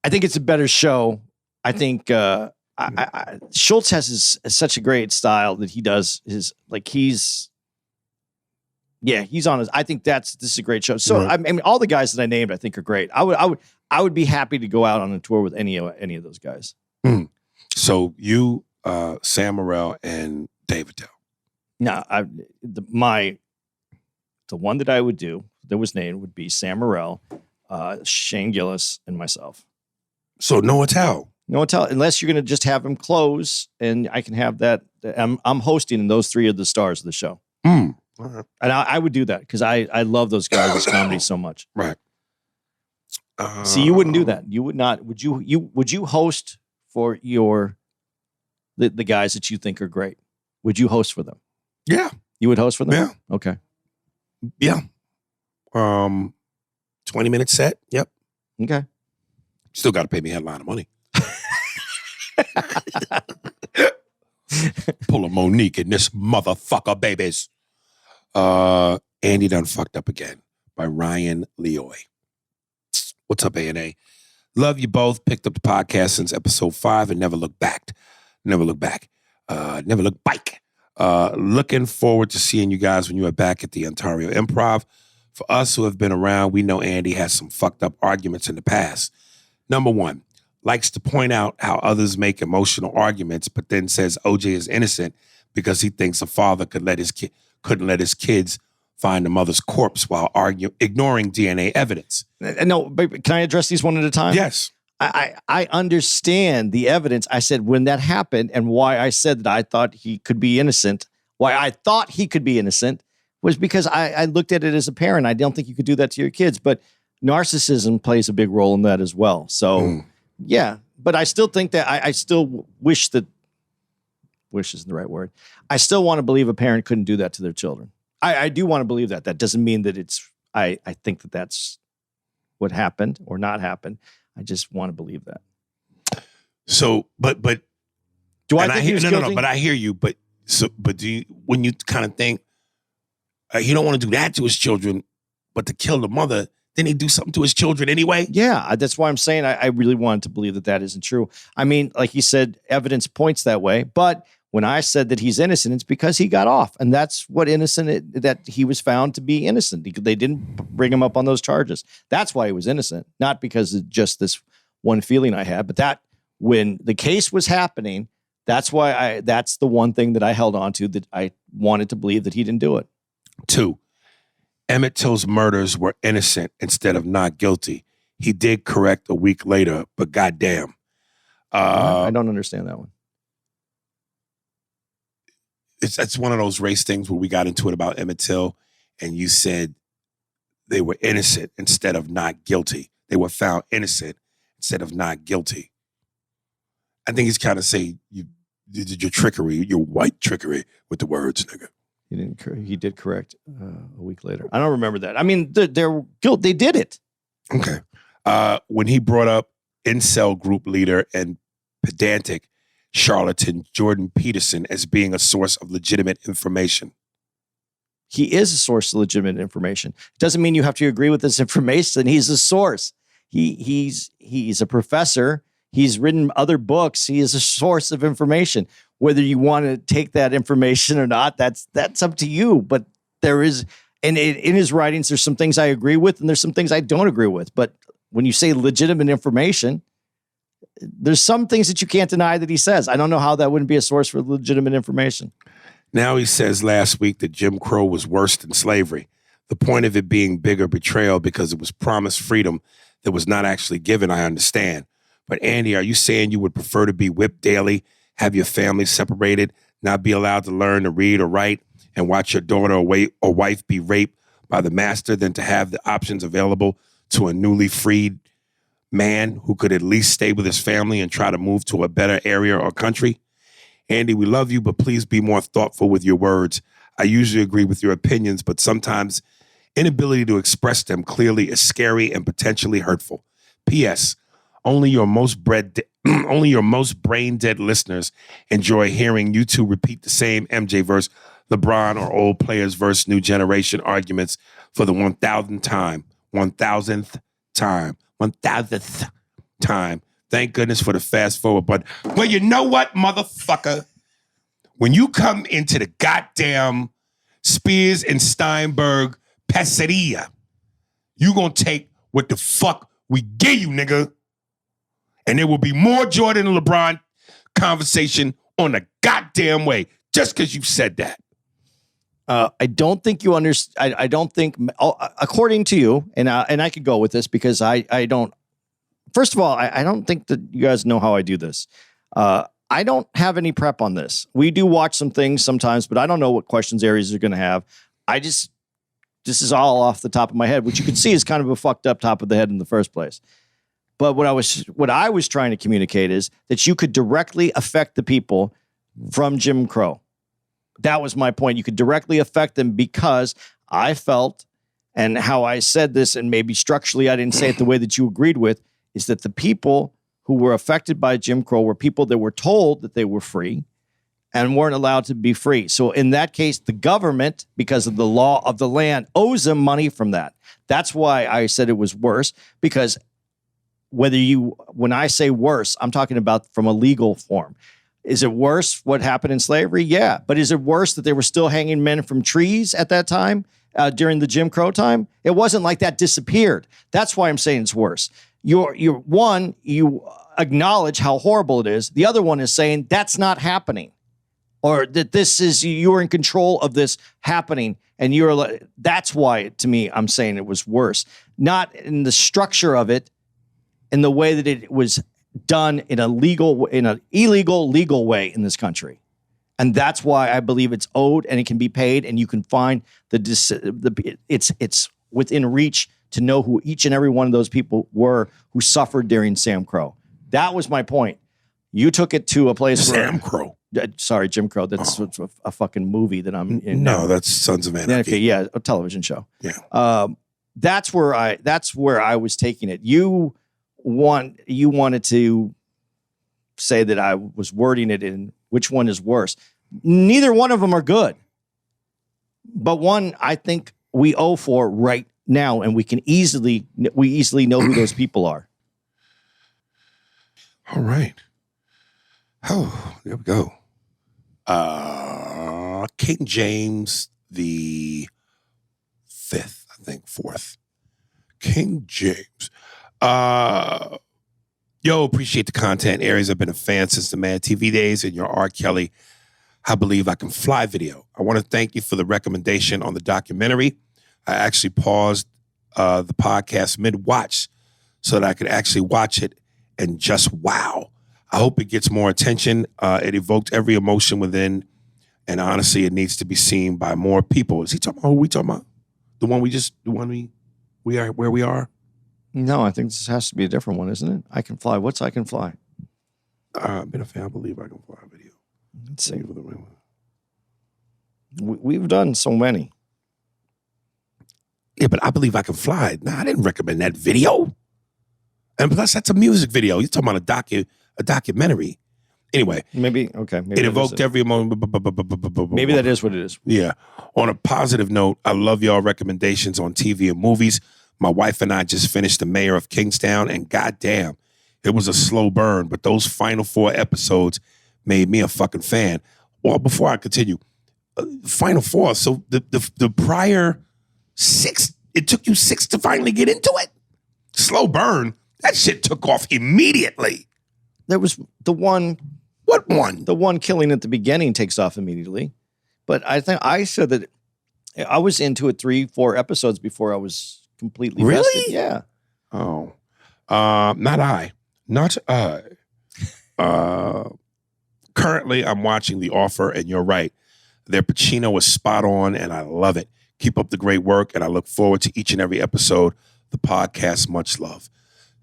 I think it's a better show. I think Schultz has such a great style that he does he's on his. I think this is a great show. So I mean, all the guys that I named, I think are great. I would be happy to go out on a tour with any of those guys. So you, Sam Morril, and Dave Attell. No, the one that I would do that was named would be Sam Morril, Shane Gillis, and myself. So no Attell. No Attell, unless you're going to just have him close, and I can have that. I'm hosting, and those three are the stars of the show. All right. And I would do that because I love those guys' comedy so much. Right. See, you wouldn't do that. You would not. Would you host for the guys that you think are great? Would you host for them? Yeah. You would host for them? Yeah. Okay. Yeah. 20-minute set. Yep. Okay. Still got to pay me a headline of money. Pull a Monique in this motherfucker, babies. Andy done fucked up again by Ryan Leoy. What's up, A&A? Love you both. Picked up the podcast since episode 5 and never looked back. Never look back. Never look back. Looking forward to seeing you guys when you are back at the Ontario Improv. For us who have been around, we know Andy has some fucked up arguments in the past. Number 1, likes to point out how others make emotional arguments, but then says OJ is innocent because he thinks a father couldn't let his kids find the mother's corpse while ignoring DNA evidence. No, but can I address these one at a time? Yes. I understand the evidence. I said when that happened and why I said that I thought he could be innocent, why I thought he could be innocent was because I looked at it as a parent. I don't think you could do that to your kids, but narcissism plays a big role in that as well. So yeah, but I still think that I still wish isn't the right word. I still want to believe a parent couldn't do that to their children. I do want to believe that. That doesn't mean that I think that that's what happened or not happened. I just want to believe that. So, but do I think he was guilty? No, but I hear you. But do you, when you kind of think he don't want to do that to his children, but to kill the mother, then he do something to his children anyway? Yeah, that's why I'm saying I really wanted to believe that isn't true. I mean, like you said, evidence points that way. But when I said that he's innocent, it's because he got off, and that's what that he was found to be innocent. They didn't bring him up on those charges. That's why he was innocent, not because of just this one feeling I had, but that when the case was happening, that's the one thing that I held on to, that I wanted to believe that he didn't do it. 2, Emmett Till's murders were innocent instead of not guilty. He did correct a week later, but goddamn. I don't understand that one. It's one of those race things where we got into it about Emmett Till, and you said they were innocent instead of not guilty. They were found innocent instead of not guilty. I think he's kind of saying you did your trickery, your white trickery with the words, nigga. He did correct a week later. I don't remember that. I mean, they're guilt. They did it. Okay. When he brought up incel group leader and pedantic charlatan Jordan Peterson as being a source of legitimate information. He is a source of legitimate information. Doesn't mean you have to agree with this information. He's a source. He's a professor. He's written other books. He is a source of information. Whether you want to take that information or not, that's up to you. But there is, and in his writings, there's some things I agree with, and there's some things I don't agree with. But when you say legitimate information, there's some things that you can't deny that he says. I don't know how that wouldn't be a source for legitimate information. Now he says last week that Jim Crow was worse than slavery. The point of it being bigger betrayal because it was promised freedom that was not actually given, I understand. But Andy, are you saying you would prefer to be whipped daily, have your family separated, not be allowed to learn to read or write, and watch your daughter or wife be raped by the master than to have the options available to a newly freed man who could at least stay with his family and try to move to a better area or country? Andy, we love you, but please be more thoughtful with your words. I usually agree with your opinions, but sometimes inability to express them clearly is scary and potentially hurtful. P.S. Only your most brain dead listeners enjoy hearing you two repeat the same MJ verse LeBron or old players versus new generation arguments for the 1,000th time. 1,000th time. 1,000th time. Thank goodness for the fast forward button. Well, you know what, motherfucker? When you come into the goddamn Spears and Steinberg pizzeria, you gonna take what the fuck we give you, nigga. And there will be more Jordan and LeBron conversation on the goddamn way just because you said that. I don't think you understand. I don't think, according to you, and I could go with this because I don't. First of all, I don't think that you guys know how I do this. I don't have any prep on this. We do watch some things sometimes, but I don't know what questions Aries are going to have. This is all off the top of my head, which you can see is kind of a fucked up top of the head in the first place. But what I was trying to communicate is that you could directly affect the people from Jim Crow. That was my point. You could directly affect them because I felt, and how I said this, and maybe structurally I didn't say it the way that you agreed with, is that the people who were affected by Jim Crow were people that were told that they were free and weren't allowed to be free. So in that case, the government, because of the law of the land, owes them money from that. That's why I said it was worse, because when I say worse, I'm talking about from a legal form. Is it worse what happened in slavery? Yeah. But is it worse that they were still hanging men from trees at that time during the Jim Crow time? It wasn't like that disappeared. That's why I'm saying it's worse. You acknowledge how horrible it is. The other one is saying that's not happening, or that you're in control of this happening. And that's why, to me, I'm saying it was worse. Not in the structure of it, in the way that it was done in an illegal, legal way in this country. And that's why I believe it's owed and it can be paid, and you can find it's within reach to know who each and every one of those people were who suffered during Sam Crow. That was my point. You took it to a place Sam Crow. Sorry, Jim Crow. That's a fucking movie that I'm in. No, that's Sons of Anarchy. Okay, yeah, a television show. Yeah. That's where I was taking it. You wanted to say that I was wording it in which one is worse. Neither one of them are good. But one I think we owe for right now, and we easily know who those people are. All right. Oh, there we go. King James the Fifth, I think, fourth. King James. Appreciate the content. Aries, I've been a fan since the Mad TV days and your R. Kelly, I Believe I Can Fly video. I want to thank you for the recommendation on the documentary. I actually paused the podcast mid-watch so that I could actually watch it and just wow. I hope it gets more attention. It evoked every emotion within, and honestly, it needs to be seen by more people. Is he talking about who we talking about? The one we are where we are? No, I think this has to be a different one, isn't it? I Can Fly. What's I Can Fly? I've been a fan. I Believe I Can Fly video. Let's see. We've done so many. Yeah, but I Believe I Can Fly. Nah, I didn't recommend that video. And plus, that's a music video. You're talking about a documentary. Anyway. Maybe it evoked every moment. Maybe that is what it is. Yeah. On a positive note, I love y'all recommendations on TV and movies. My wife and I just finished The Mayor of Kingstown, and goddamn, it was a slow burn, but those final 4 episodes made me a fucking fan. Well, before I continue, final 4, so the prior 6, it took you 6 to finally get into it? Slow burn? That shit took off immediately. There was the one. What one? The one killing at the beginning takes off immediately. But I think I said that I was into it 3-4 episodes before I was completely vested. Yeah. Oh. Not I. Currently, I'm watching The Offer, and you're right. Their Pacino is spot on, and I love it. Keep up the great work, and I look forward to each and every episode. The podcast, much love.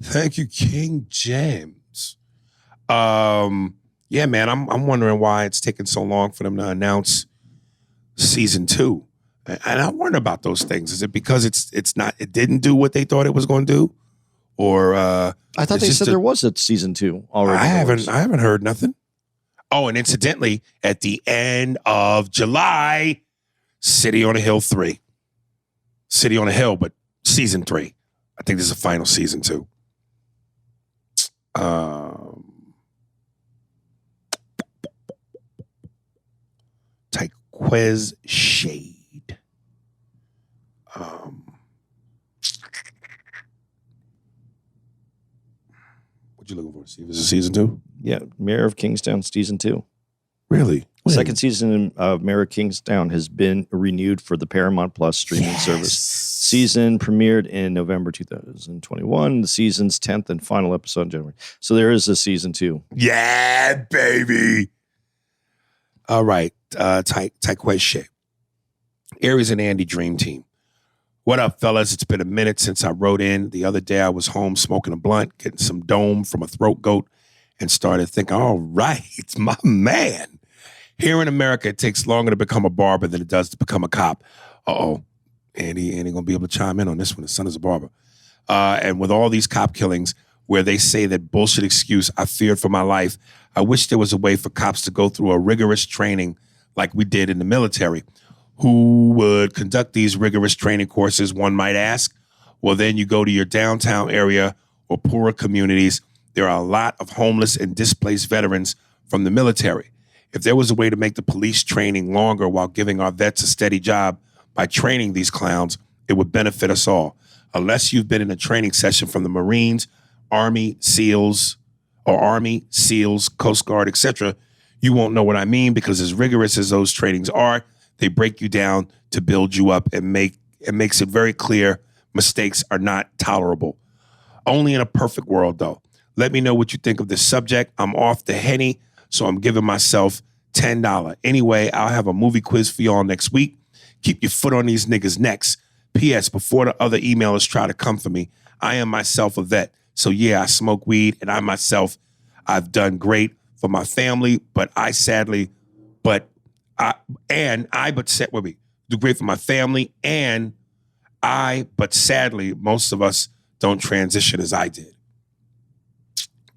Thank you, King James. Yeah, man, I'm wondering why it's taking so long for them to announce season 2. And I wonder about those things. Is it because it didn't do what they thought it was going to do? Or I thought they said there was a season 2 already. I haven't heard nothing. Oh, and incidentally, at the end of July, City on a Hill 3. City on a Hill, but season 3. I think this is the final season 2. Tyquez Shade. What you looking for? See if this is season 2? Yeah, Mayor of Kingstown season 2. Really? Second season of Mayor of Kingstown has been renewed for the Paramount Plus streaming service. Season premiered in November 2021. The season's 10th and final episode in January. So there is a season 2. Yeah, baby. All right. Tight question. Aries and Andy Dream Team. What up, fellas? It's been a minute since I wrote in. The other day I was home smoking a blunt, getting some dome from a throat goat, and started thinking, all right, it's my man. Here in America, it takes longer to become a barber than it does to become a cop. Uh-oh. Andy gonna be able to chime in on this one. His son is a barber. And with all these cop killings where they say that bullshit excuse, I feared for my life, I wish there was a way for cops to go through a rigorous training like we did in the military. Who would conduct these rigorous training courses, one might ask? Well, then you go to your downtown area or poorer communities. There are a lot of homeless and displaced veterans from the military. If there was a way to make the police training longer while giving our vets a steady job by training these clowns, it would benefit us all. Unless you've been in a training session from the Marines, Army, SEALs, Coast Guard, etc., you won't know what I mean, because as rigorous as those trainings are, they break you down to build you up and makes it very clear mistakes are not tolerable. Only in a perfect world, though. Let me know what you think of this subject. I'm off the Henny, so I'm giving myself $10. Anyway, I'll have a movie quiz for y'all next week. Keep your foot on these niggas' necks. P.S. Before the other emailers try to come for me, I am myself a vet. So yeah, I smoke weed, and I've done great for my family, do great for my family, but sadly, most of us don't transition as I did.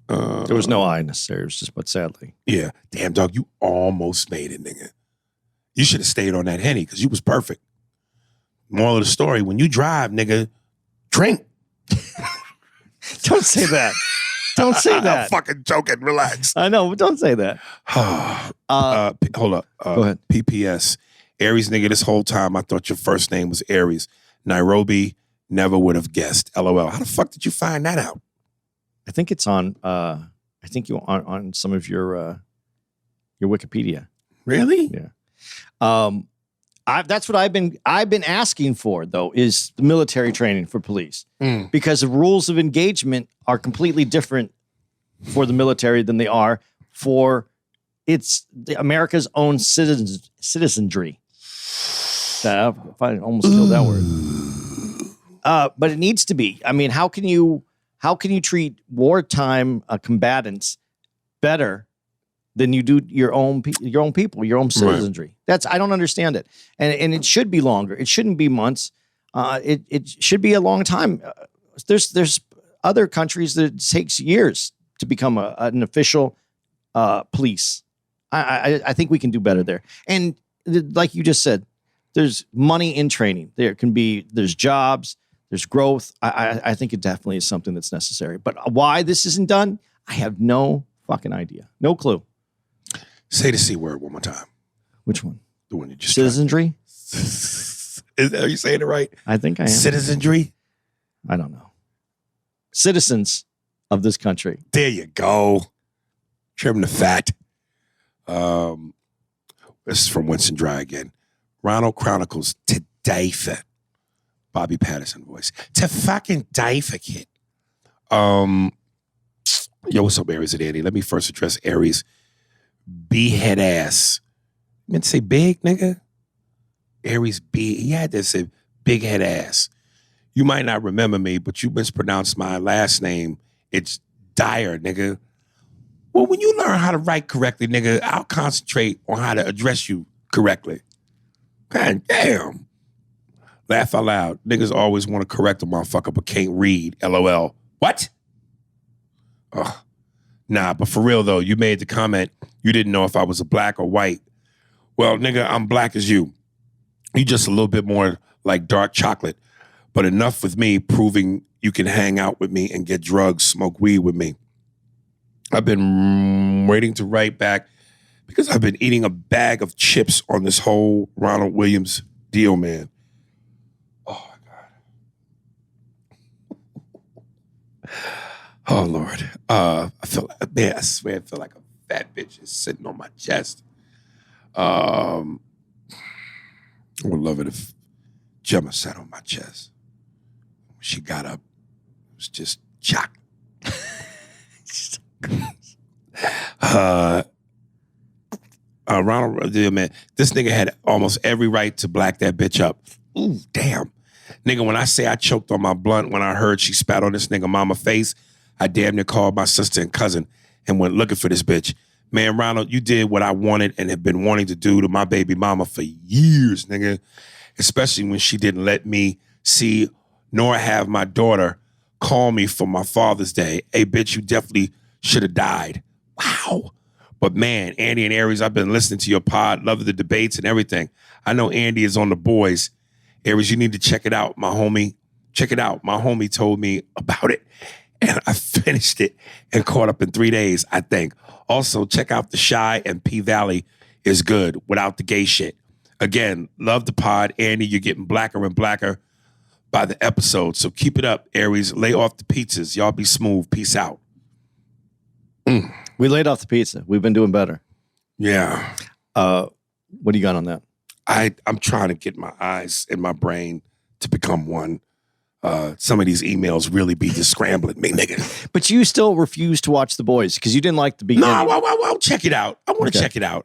There was no I necessarily. It was just, but sadly. Yeah. Damn, dog, you almost made it, nigga. You should have stayed on that Henny because you was perfect. Moral of the story, when you drive, nigga, drink. Don't say that. Don't say that. I'm fucking joking. Relax. I know, but don't say that. Hold up. Go ahead. PPS. Aries, nigga, this whole time I thought your first name was Aries. Nairobi, never would have guessed. LOL. How the fuck did you find that out? I think it's on. I think you on some of your Wikipedia. Really? Yeah. That's what I've been asking for, though, is the military training for police, because the rules of engagement are completely different for the military than they are for America's own citizenry. I almost killed that word. But it needs to be. I mean, how can you treat wartime combatants better than you do your own people, your own citizenry? Right. I don't understand it. And it should be longer. It shouldn't be months. It should be a long time. There's other countries that it takes years to become an official police. I think we can do better there. And like you just said, there's money in training. There's jobs, there's growth. I think it definitely is something that's necessary. But why this isn't done, I have no fucking idea. No clue. Say the C word one more time. Which one? The one you just citizenry? Are you saying it right? I think I am. Citizenry? I don't know. Citizens of this country. There you go. Trim the fat. This is from Winston Dry again. Ronald Chronicles to die for. Bobby Patterson voice. To fucking die for, kid. Yo, what's up, Aries and Andy? Let me first address Aries. B-head ass. You meant to say big, nigga? Aries B. He had to say big head ass. You might not remember me, but you mispronounced my last name. It's Dyer, nigga. Well, when you learn how to write correctly, nigga, I'll concentrate on how to address you correctly. God damn. Laugh out loud. Niggas always want to correct a motherfucker but can't read. LOL. What? Ugh. Nah, but for real though, you made the comment you didn't know if I was a black or white. Well, nigga, I'm black as you. You just a little bit more like dark chocolate, but enough with me proving you can hang out with me and get drugs, smoke weed with me. I've been waiting to write back because I've been eating a bag of chips on this whole Ronald Williams deal, man. Oh, my God. Oh, Lord. I swear I feel like a fat bitch is sitting on my chest. I would love it if Gemma sat on my chest. When she got up, it was just shock. Ronald, man, this nigga had almost every right to black that bitch up. Ooh, damn. Nigga, when I say I choked on my blunt when I heard she spat on this nigga mama face, I damn near called my sister and cousin and went looking for this bitch. Man, Ronald, you did what I wanted and have been wanting to do to my baby mama for years, nigga. Especially when she didn't let me see nor have my daughter call me for my Father's Day. Hey, bitch, you definitely should have died. Wow. But man, Andy and Aries, I've been listening to your pod, love the debates and everything. I know Andy is on the boys. Aries, you need to check it out, my homie. Check it out. My homie told me about it, and I finished it and caught up in 3 days, I think. Also, check out The Shy and P Valley is good without the gay shit. Again, love the pod. Andy, you're getting blacker and blacker by the episode, so keep it up, Aries. Lay off the pizzas. Y'all be smooth. Peace out. We laid off the pizza. We've been doing better. Yeah. What do you got on that? I'm trying to get my eyes and my brain to become one. Some of these emails really be just scrambling me, nigga. But you still refuse to watch The Boys because you didn't like the beginning. No, I'll check it out. I want to check it out.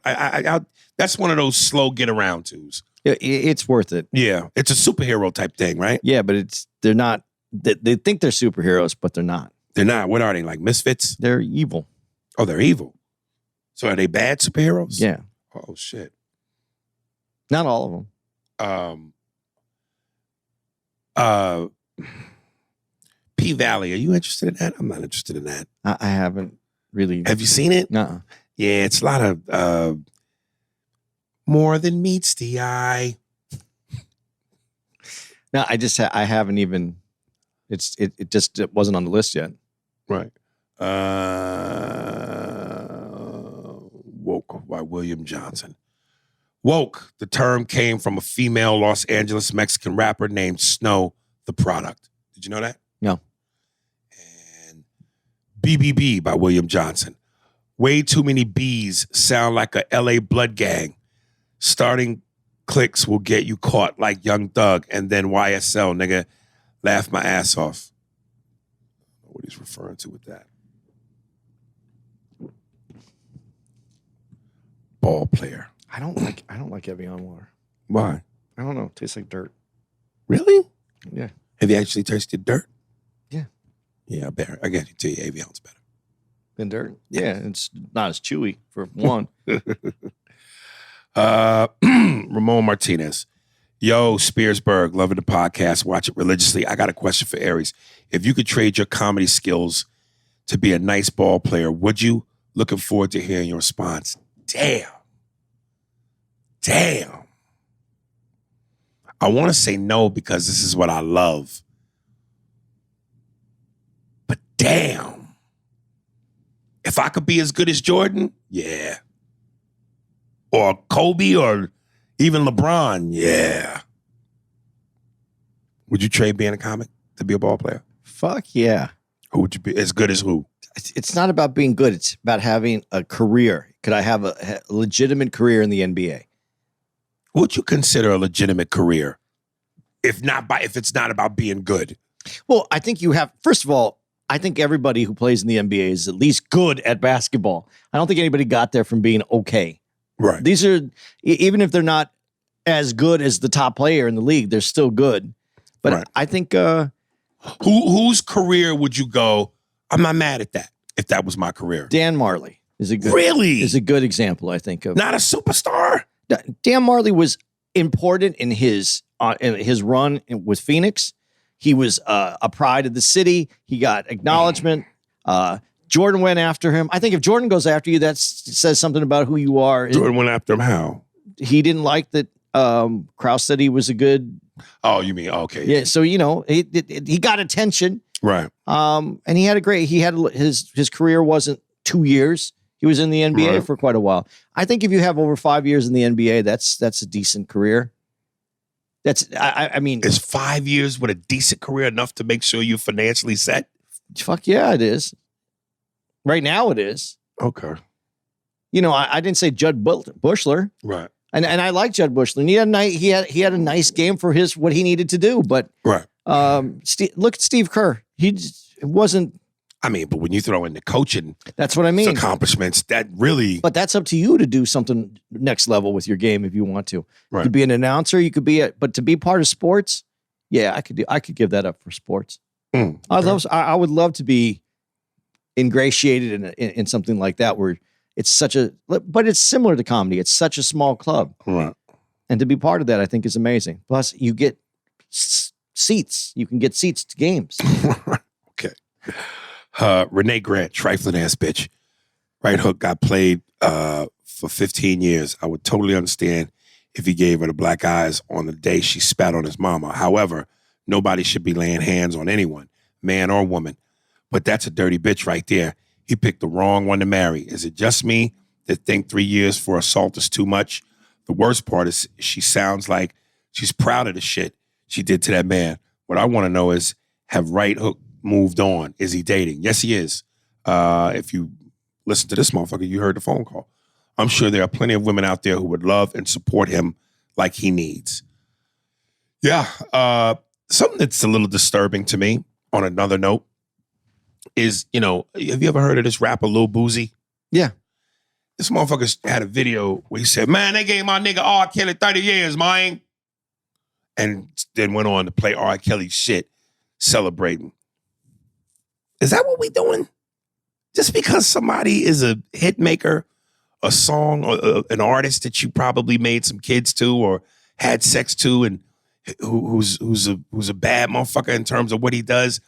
That's one of those slow get around tos. It's worth it. Yeah, it's a superhero type thing, right? Yeah, but they're not. They think they're superheroes, but they're not. They're not. What are they, like misfits? They're evil. Oh, they're evil. So are they bad superheroes? Yeah. Oh shit. Not all of them. P Valley, are you interested in that? I'm not interested in that. I haven't really. Have you seen it? No. Yeah, it's a lot of more than meets the eye. No, I haven't even. It wasn't on the list yet. Right. Woke by William Johnson. Woke, the term came from a female Los Angeles Mexican rapper named Snow the Product. Did you know that? No. And BBB by William Johnson. Way too many B's sound like a LA blood gang. Starting clicks will get you caught like Young Thug and then YSL, nigga. Laugh my ass off. I don't know what he's referring to with that. Ball player. I don't like Evian water. Why? I don't know. It tastes like dirt. Really? Yeah. Have you actually tasted dirt? Yeah. Yeah, better. I got to tell you, Evian's better. Than dirt? Yeah, it's not as chewy for one. Ramon Martinez. Yo, Spearsburg, loving the podcast. Watch it religiously. I got a question for Aries. If you could trade your comedy skills to be a nice ball player, would you? Looking forward to hearing your response. Damn. I want to say no because this is what I love. But damn. If I could be as good as Jordan, yeah. Or Kobe or even LeBron, yeah. Would you trade being a comic to be a ball player? Fuck yeah. Who would you be? As good as who? It's not about being good. It's about having a career. Could I have a legitimate career in the NBA? What would you consider a legitimate career? If it's not about being good? Well, I think you have, first of all, I think everybody who plays in the NBA is at least good at basketball. I don't think anybody got there from being okay. Right. These are, even if they're not as good as the top player in the league, they're still good. But right. I think... whose career would you go, I'm not mad at that, if that was my career? Dan Marley is a good... Really? Is a good example, I think. Of not a superstar? Dan Marley was important in his run with Phoenix. He was a pride of the city. He got acknowledgement. Jordan went after him. I think if Jordan goes after you, that says something about who you are. Jordan went after him how? He didn't like that Krause said he was a good... Oh, you mean, okay. Yeah, so, he got attention. Right. And his career wasn't 2 years. He was in the NBA for quite a while. I think if you have over 5 years in the NBA, that's a decent career. I mean... Is 5 years with a decent career enough to make sure you're financially set? Fuck yeah, it is. Right now it is. Okay. I didn't say Judd Bushler. Right. And I like Judd Bushler. And he had a nice game for what he needed to do. But right. Look at Steve Kerr. It wasn't. I mean, but when you throw in the coaching, that's what I mean. Accomplishments that really. But that's up to you to do something next level with your game if you want to. Right. You could be an announcer. You could be but to be part of sports, yeah, I could give that up for sports. Okay. I would love to be ingratiated in something like that where it's but it's similar to comedy. It's such a small club. Right. And to be part of that, I think is amazing. Plus, you get seats. You can get seats to games. Okay. Renee Grant, trifling ass bitch. Right hook got played for 15 years. I would totally understand if he gave her the black eyes on the day she spat on his mama. However, nobody should be laying hands on anyone, man or woman. But that's a dirty bitch right there. He picked the wrong one to marry. Is it just me that think 3 years for assault is too much? The worst part is she sounds like she's proud of the shit she did to that man. What I want to know is, have Right Hook moved on? Is he dating? Yes, he is. If you listen to this motherfucker, you heard the phone call. I'm sure there are plenty of women out there who would love and support him like he needs. Yeah. Something that's a little disturbing to me on another note is, have you ever heard of this rapper Lil Boozy? Yeah. This motherfucker had a video where he said, man, they gave my nigga R. Kelly 30 years, man. And then went on to play R. Kelly shit, celebrating. Is that what we doing? Just because somebody is a hit maker, a song, or an artist that you probably made some kids to or had sex to, and who's a bad motherfucker in terms of what he does,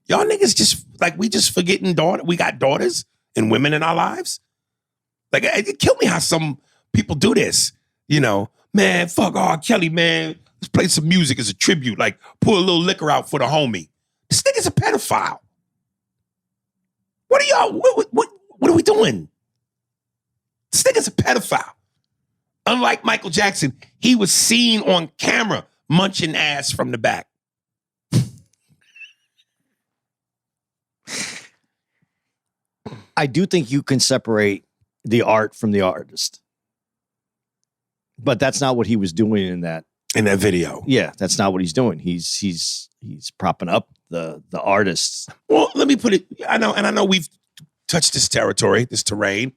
y'all niggas we just forgetting we got daughters and women in our lives. Like, it killed me how some people do this. Man, fuck R. Kelly, man. Let's play some music as a tribute. Like, pour a little liquor out for the homie. This nigga's a pedophile. What are y'all? What are we doing? This nigga's a pedophile. Unlike Michael Jackson, he was seen on camera munching ass from the back. I do think you can separate the art from the artist. But that's not what he was doing in that video. Yeah, that's not what he's doing. He's propping up the artists. Well, let me put it, I know we've touched this territory, this terrain.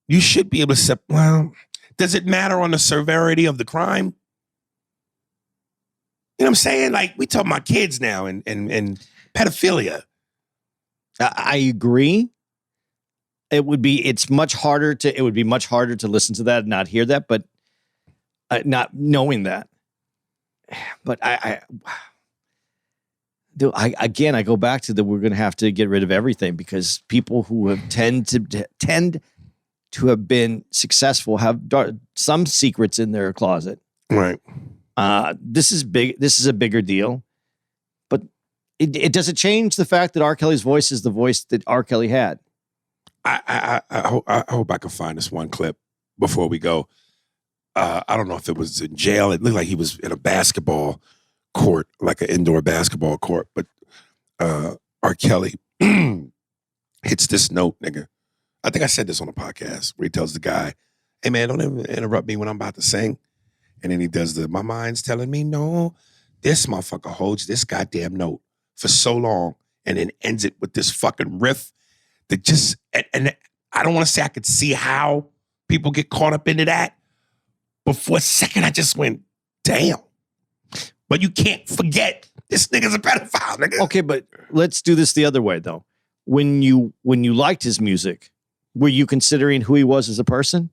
You should be able to does it matter on the severity of the crime? You know what I'm saying? Like, we talking about kids now and pedophilia. I agree. It would be much harder to listen to that and not hear that, but not knowing that. But I go back to that. We're going to have to get rid of everything because people who have tend to have been successful have some secrets in their closet. Right. This is big. This is a bigger deal, but it doesn't change the fact that R. Kelly's voice is the voice that R. Kelly had. I hope I can find this one clip before we go. I don't know if it was in jail. It looked like he was in a basketball court, like an indoor basketball court. But R. Kelly hits this note, nigga. I think I said this on a podcast where he tells the guy, hey, man, don't ever interrupt me when I'm about to sing. And then he does my mind's telling me no. This motherfucker holds this goddamn note for so long and then ends it with this fucking riff that just, and I don't want to say I could see how people get caught up into that. But for a second, I just went, damn. But you can't forget this nigga's a pedophile, nigga. Okay, but let's do this the other way, though. When you liked his music, were you considering who he was as a person?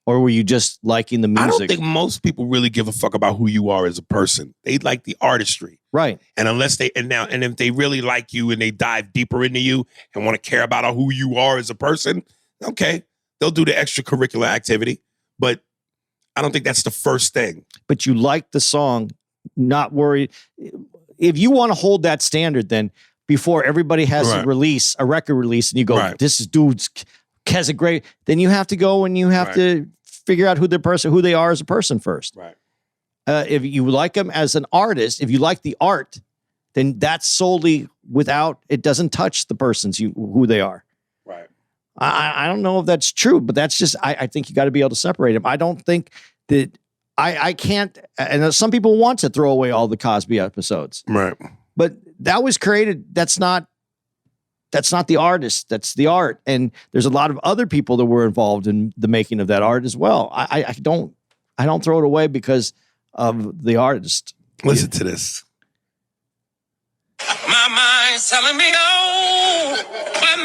Or were you just liking the music? I don't think most people really give a fuck about who you are as a person. They like the artistry. Right. And unless and if they really like you and they dive deeper into you and want to care about who you are as a person, okay, they'll do the extracurricular activity. But I don't think that's the first thing. But you like the song, not worried. If you want to hold that standard, then before everybody has a record release, and you go, this dude's has a great, then you have to go and you have to figure out who they are as a person first. Right. If you like them as an artist, if you like the art, then that's solely it doesn't touch the persons who they are. Right. I don't know if that's true, but that's just, I think you got to be able to separate them. I don't think that I can't, and some people want to throw away all the Cosby episodes. Right. But that was created, that's not the artist, that's the art. And there's a lot of other people that were involved in the making of that art as well. I don't throw it away because of the artist. Listen to this. My mind's telling me no, but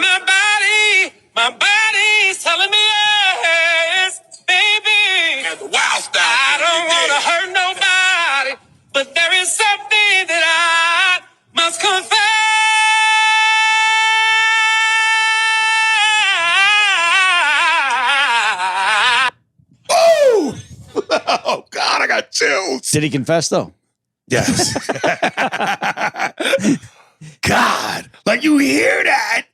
my body's telling me yes, baby. And the wild style. I don't want to hurt nobody, but there is something that I must confess. Oh, God, I got chills. Did he confess, though? Yes. God, like you hear that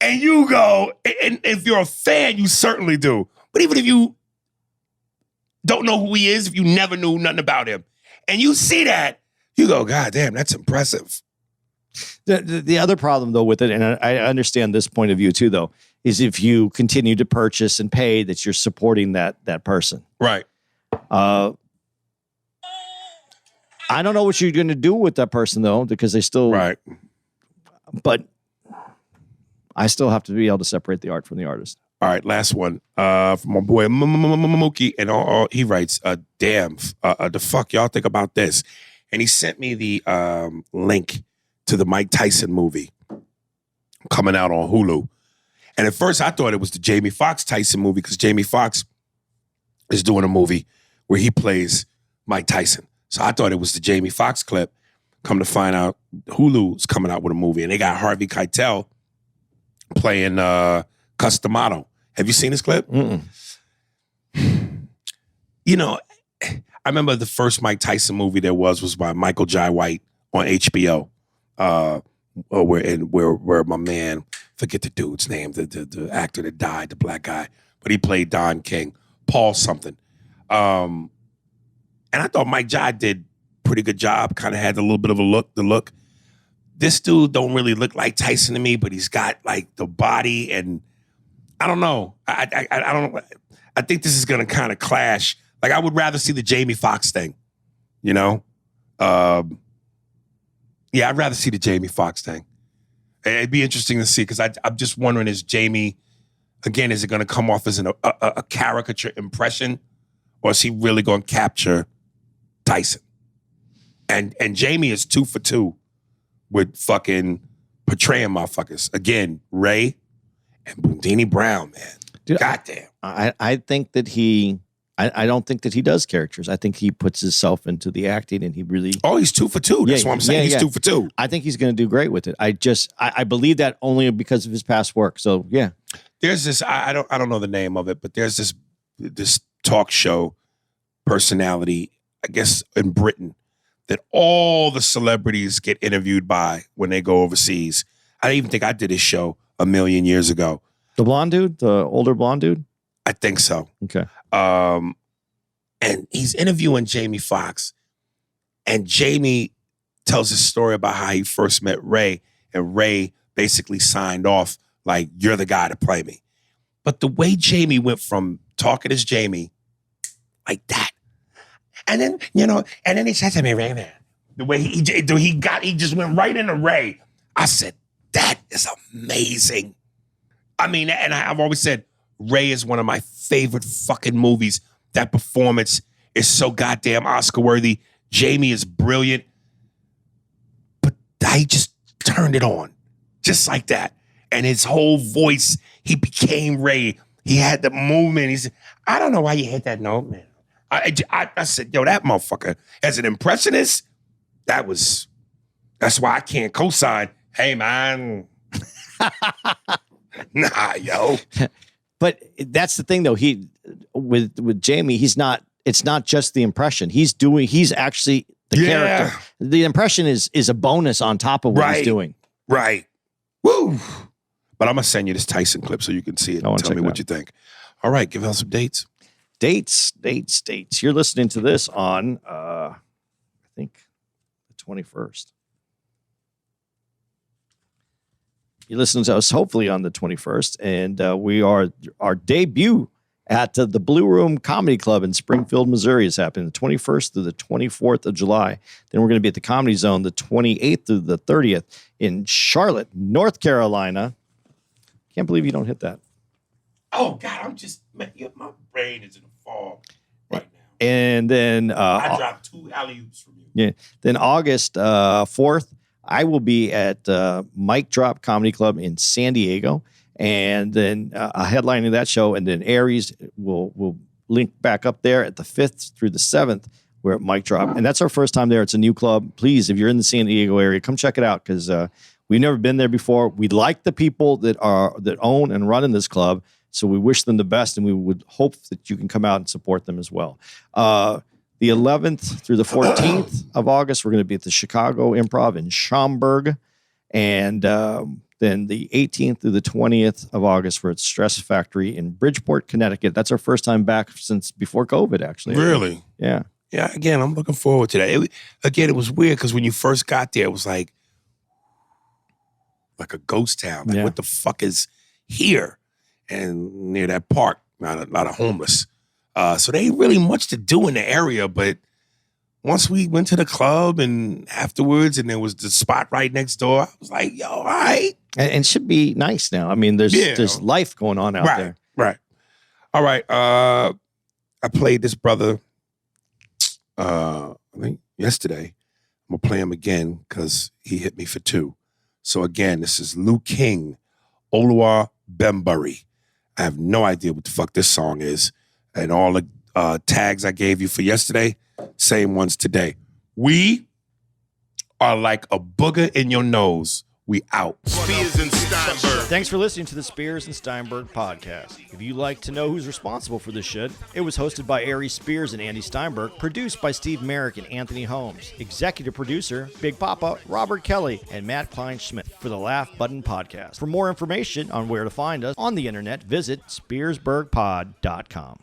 and you go, and if you're a fan, you certainly do. But even if you don't know who he is, if you never knew nothing about him, and you see that, you go, God damn, that's impressive. The other problem, though, with it, and I understand this point of view, too, though, is if you continue to purchase and pay, that you're supporting that person. Right. I don't know what you're going to do with that person, though, because they still... Right. But I still have to be able to separate the art from the artist. All right, last one from my boy Mookie, and he writes, damn, the fuck y'all think about this? And he sent me the link to the Mike Tyson movie coming out on Hulu. And at first I thought it was the Jamie Foxx Tyson movie because Jamie Foxx is doing a movie where he plays Mike Tyson. So I thought it was the Jamie Foxx clip. Come to find out, Hulu's coming out with a movie, and they got Harvey Keitel playing Customato. Have you seen this clip? Mm-mm. You know, I remember the first Mike Tyson movie there was by Michael Jai White on HBO, where my man, forget the dude's name, the actor that died, the black guy, but he played Don King, Paul something. And I thought Mike Jai did pretty good job, kind of had a little bit of the look. This dude don't really look like Tyson to me, but he's got like the body, and I don't know. I don't. I think this is gonna kind of clash. Like I would rather see the Jamie Foxx thing, you know. Yeah, I'd rather see the Jamie Foxx thing. It'd be interesting to see because I'm just wondering: is Jamie again? Is it gonna come off as a caricature impression, or is he really gonna capture Tyson? And Jamie is 2 for 2 with fucking portraying motherfuckers. Again, Ray and Boondini Brown, man. Dude, goddamn. I think that I don't think that he does characters. I think he puts himself into the acting, and he really... Oh, he's 2 for 2. That's what I'm saying. He's 2 for 2. I think he's going to do great with it. I believe that only because of his past work. So, yeah. There's this, I don't know the name of it, but there's this talk show personality, I guess, in Britain, that all the celebrities get interviewed by when they go overseas. I even think I did his show a million years ago. The blonde dude? The older blonde dude? I think so. Okay. And he's interviewing Jamie Foxx. And Jamie tells his story about how he first met Ray. And Ray basically signed off like, you're the guy to play me. But the way Jamie went from talking as Jamie like that, and then, and then he said to me, Ray, man, the way he just went right into Ray. I said, that is amazing. I mean, and I've always said, Ray is one of my favorite fucking movies. That performance is so goddamn Oscar worthy. Jamie is brilliant. But I just turned it on. Just like that. And his whole voice, he became Ray. He had the movement. He said, I don't know why you hit that note, man. I said, yo, that motherfucker, as an impressionist, that's why I can't co-sign. Hey, man. Nah, yo. But that's the thing, though. With Jamie, it's not just the impression. He's actually the character. The impression is a bonus on top of what he's doing. Right. Woo. But I'm going to send you this Tyson clip so you can see it and tell me what you think. All right, give us some dates. Dates. You're listening to this on, I think, the 21st. you listen to us hopefully on the 21st. And we are our debut at the Blue Room Comedy Club in Springfield, Missouri is happening the 21st through the 24th of July. Then we're going to be at the Comedy Zone the 28th through the 30th in Charlotte, North Carolina. Can't believe you don't hit that. Oh, God, my brain is in a fog right now. And then I dropped 2 alley-oops from you. Yeah. Then August 4th, I will be at Mike Drop Comedy Club in San Diego. And then a headlining that show. And then Aries will link back up there at the 5th through the 7th. We're at Mike Drop. And that's our first time there. It's a new club. Please, if you're in the San Diego area, come check it out because we've never been there before. We like the people that own and run in this club. So we wish them the best, and we would hope that you can come out and support them as well. The 11th through the 14th of August, we're going to be at the Chicago Improv in Schaumburg. And then the 18th through the 20th of August, we're at Stress Factory in Bridgeport, Connecticut. That's our first time back since before COVID, actually. Really? Yeah. Yeah, again, I'm looking forward to that. It was weird because when you first got there, it was like a ghost town. Like, what the fuck is here? And near that park, a lot of homeless. So there ain't really much to do in the area, but once we went to the club and afterwards, and there was the spot right next door, I was like, yo, all right. And it should be nice now. I mean, there's life going on out there. Right. All right. I played this brother, I think yesterday. I'm going to play him again because he hit me for 2. So again, this is Lou King, Oluwa Bembury. I have no idea what the fuck this song is. And all the tags I gave you for yesterday, same ones today. We are like a booger in your nose. We out. Spears and Steinberg. Thanks for listening to the Spears and Steinberg podcast. If you like to know who's responsible for this shit, it was hosted by Ari Spears and Andy Steinberg, produced by Steve Merrick and Anthony Holmes, executive producer, Big Papa, Robert Kelly, and Matt Kleinschmidt for the Laugh Button podcast. For more information on where to find us on the internet, visit SpearsburgPod.com.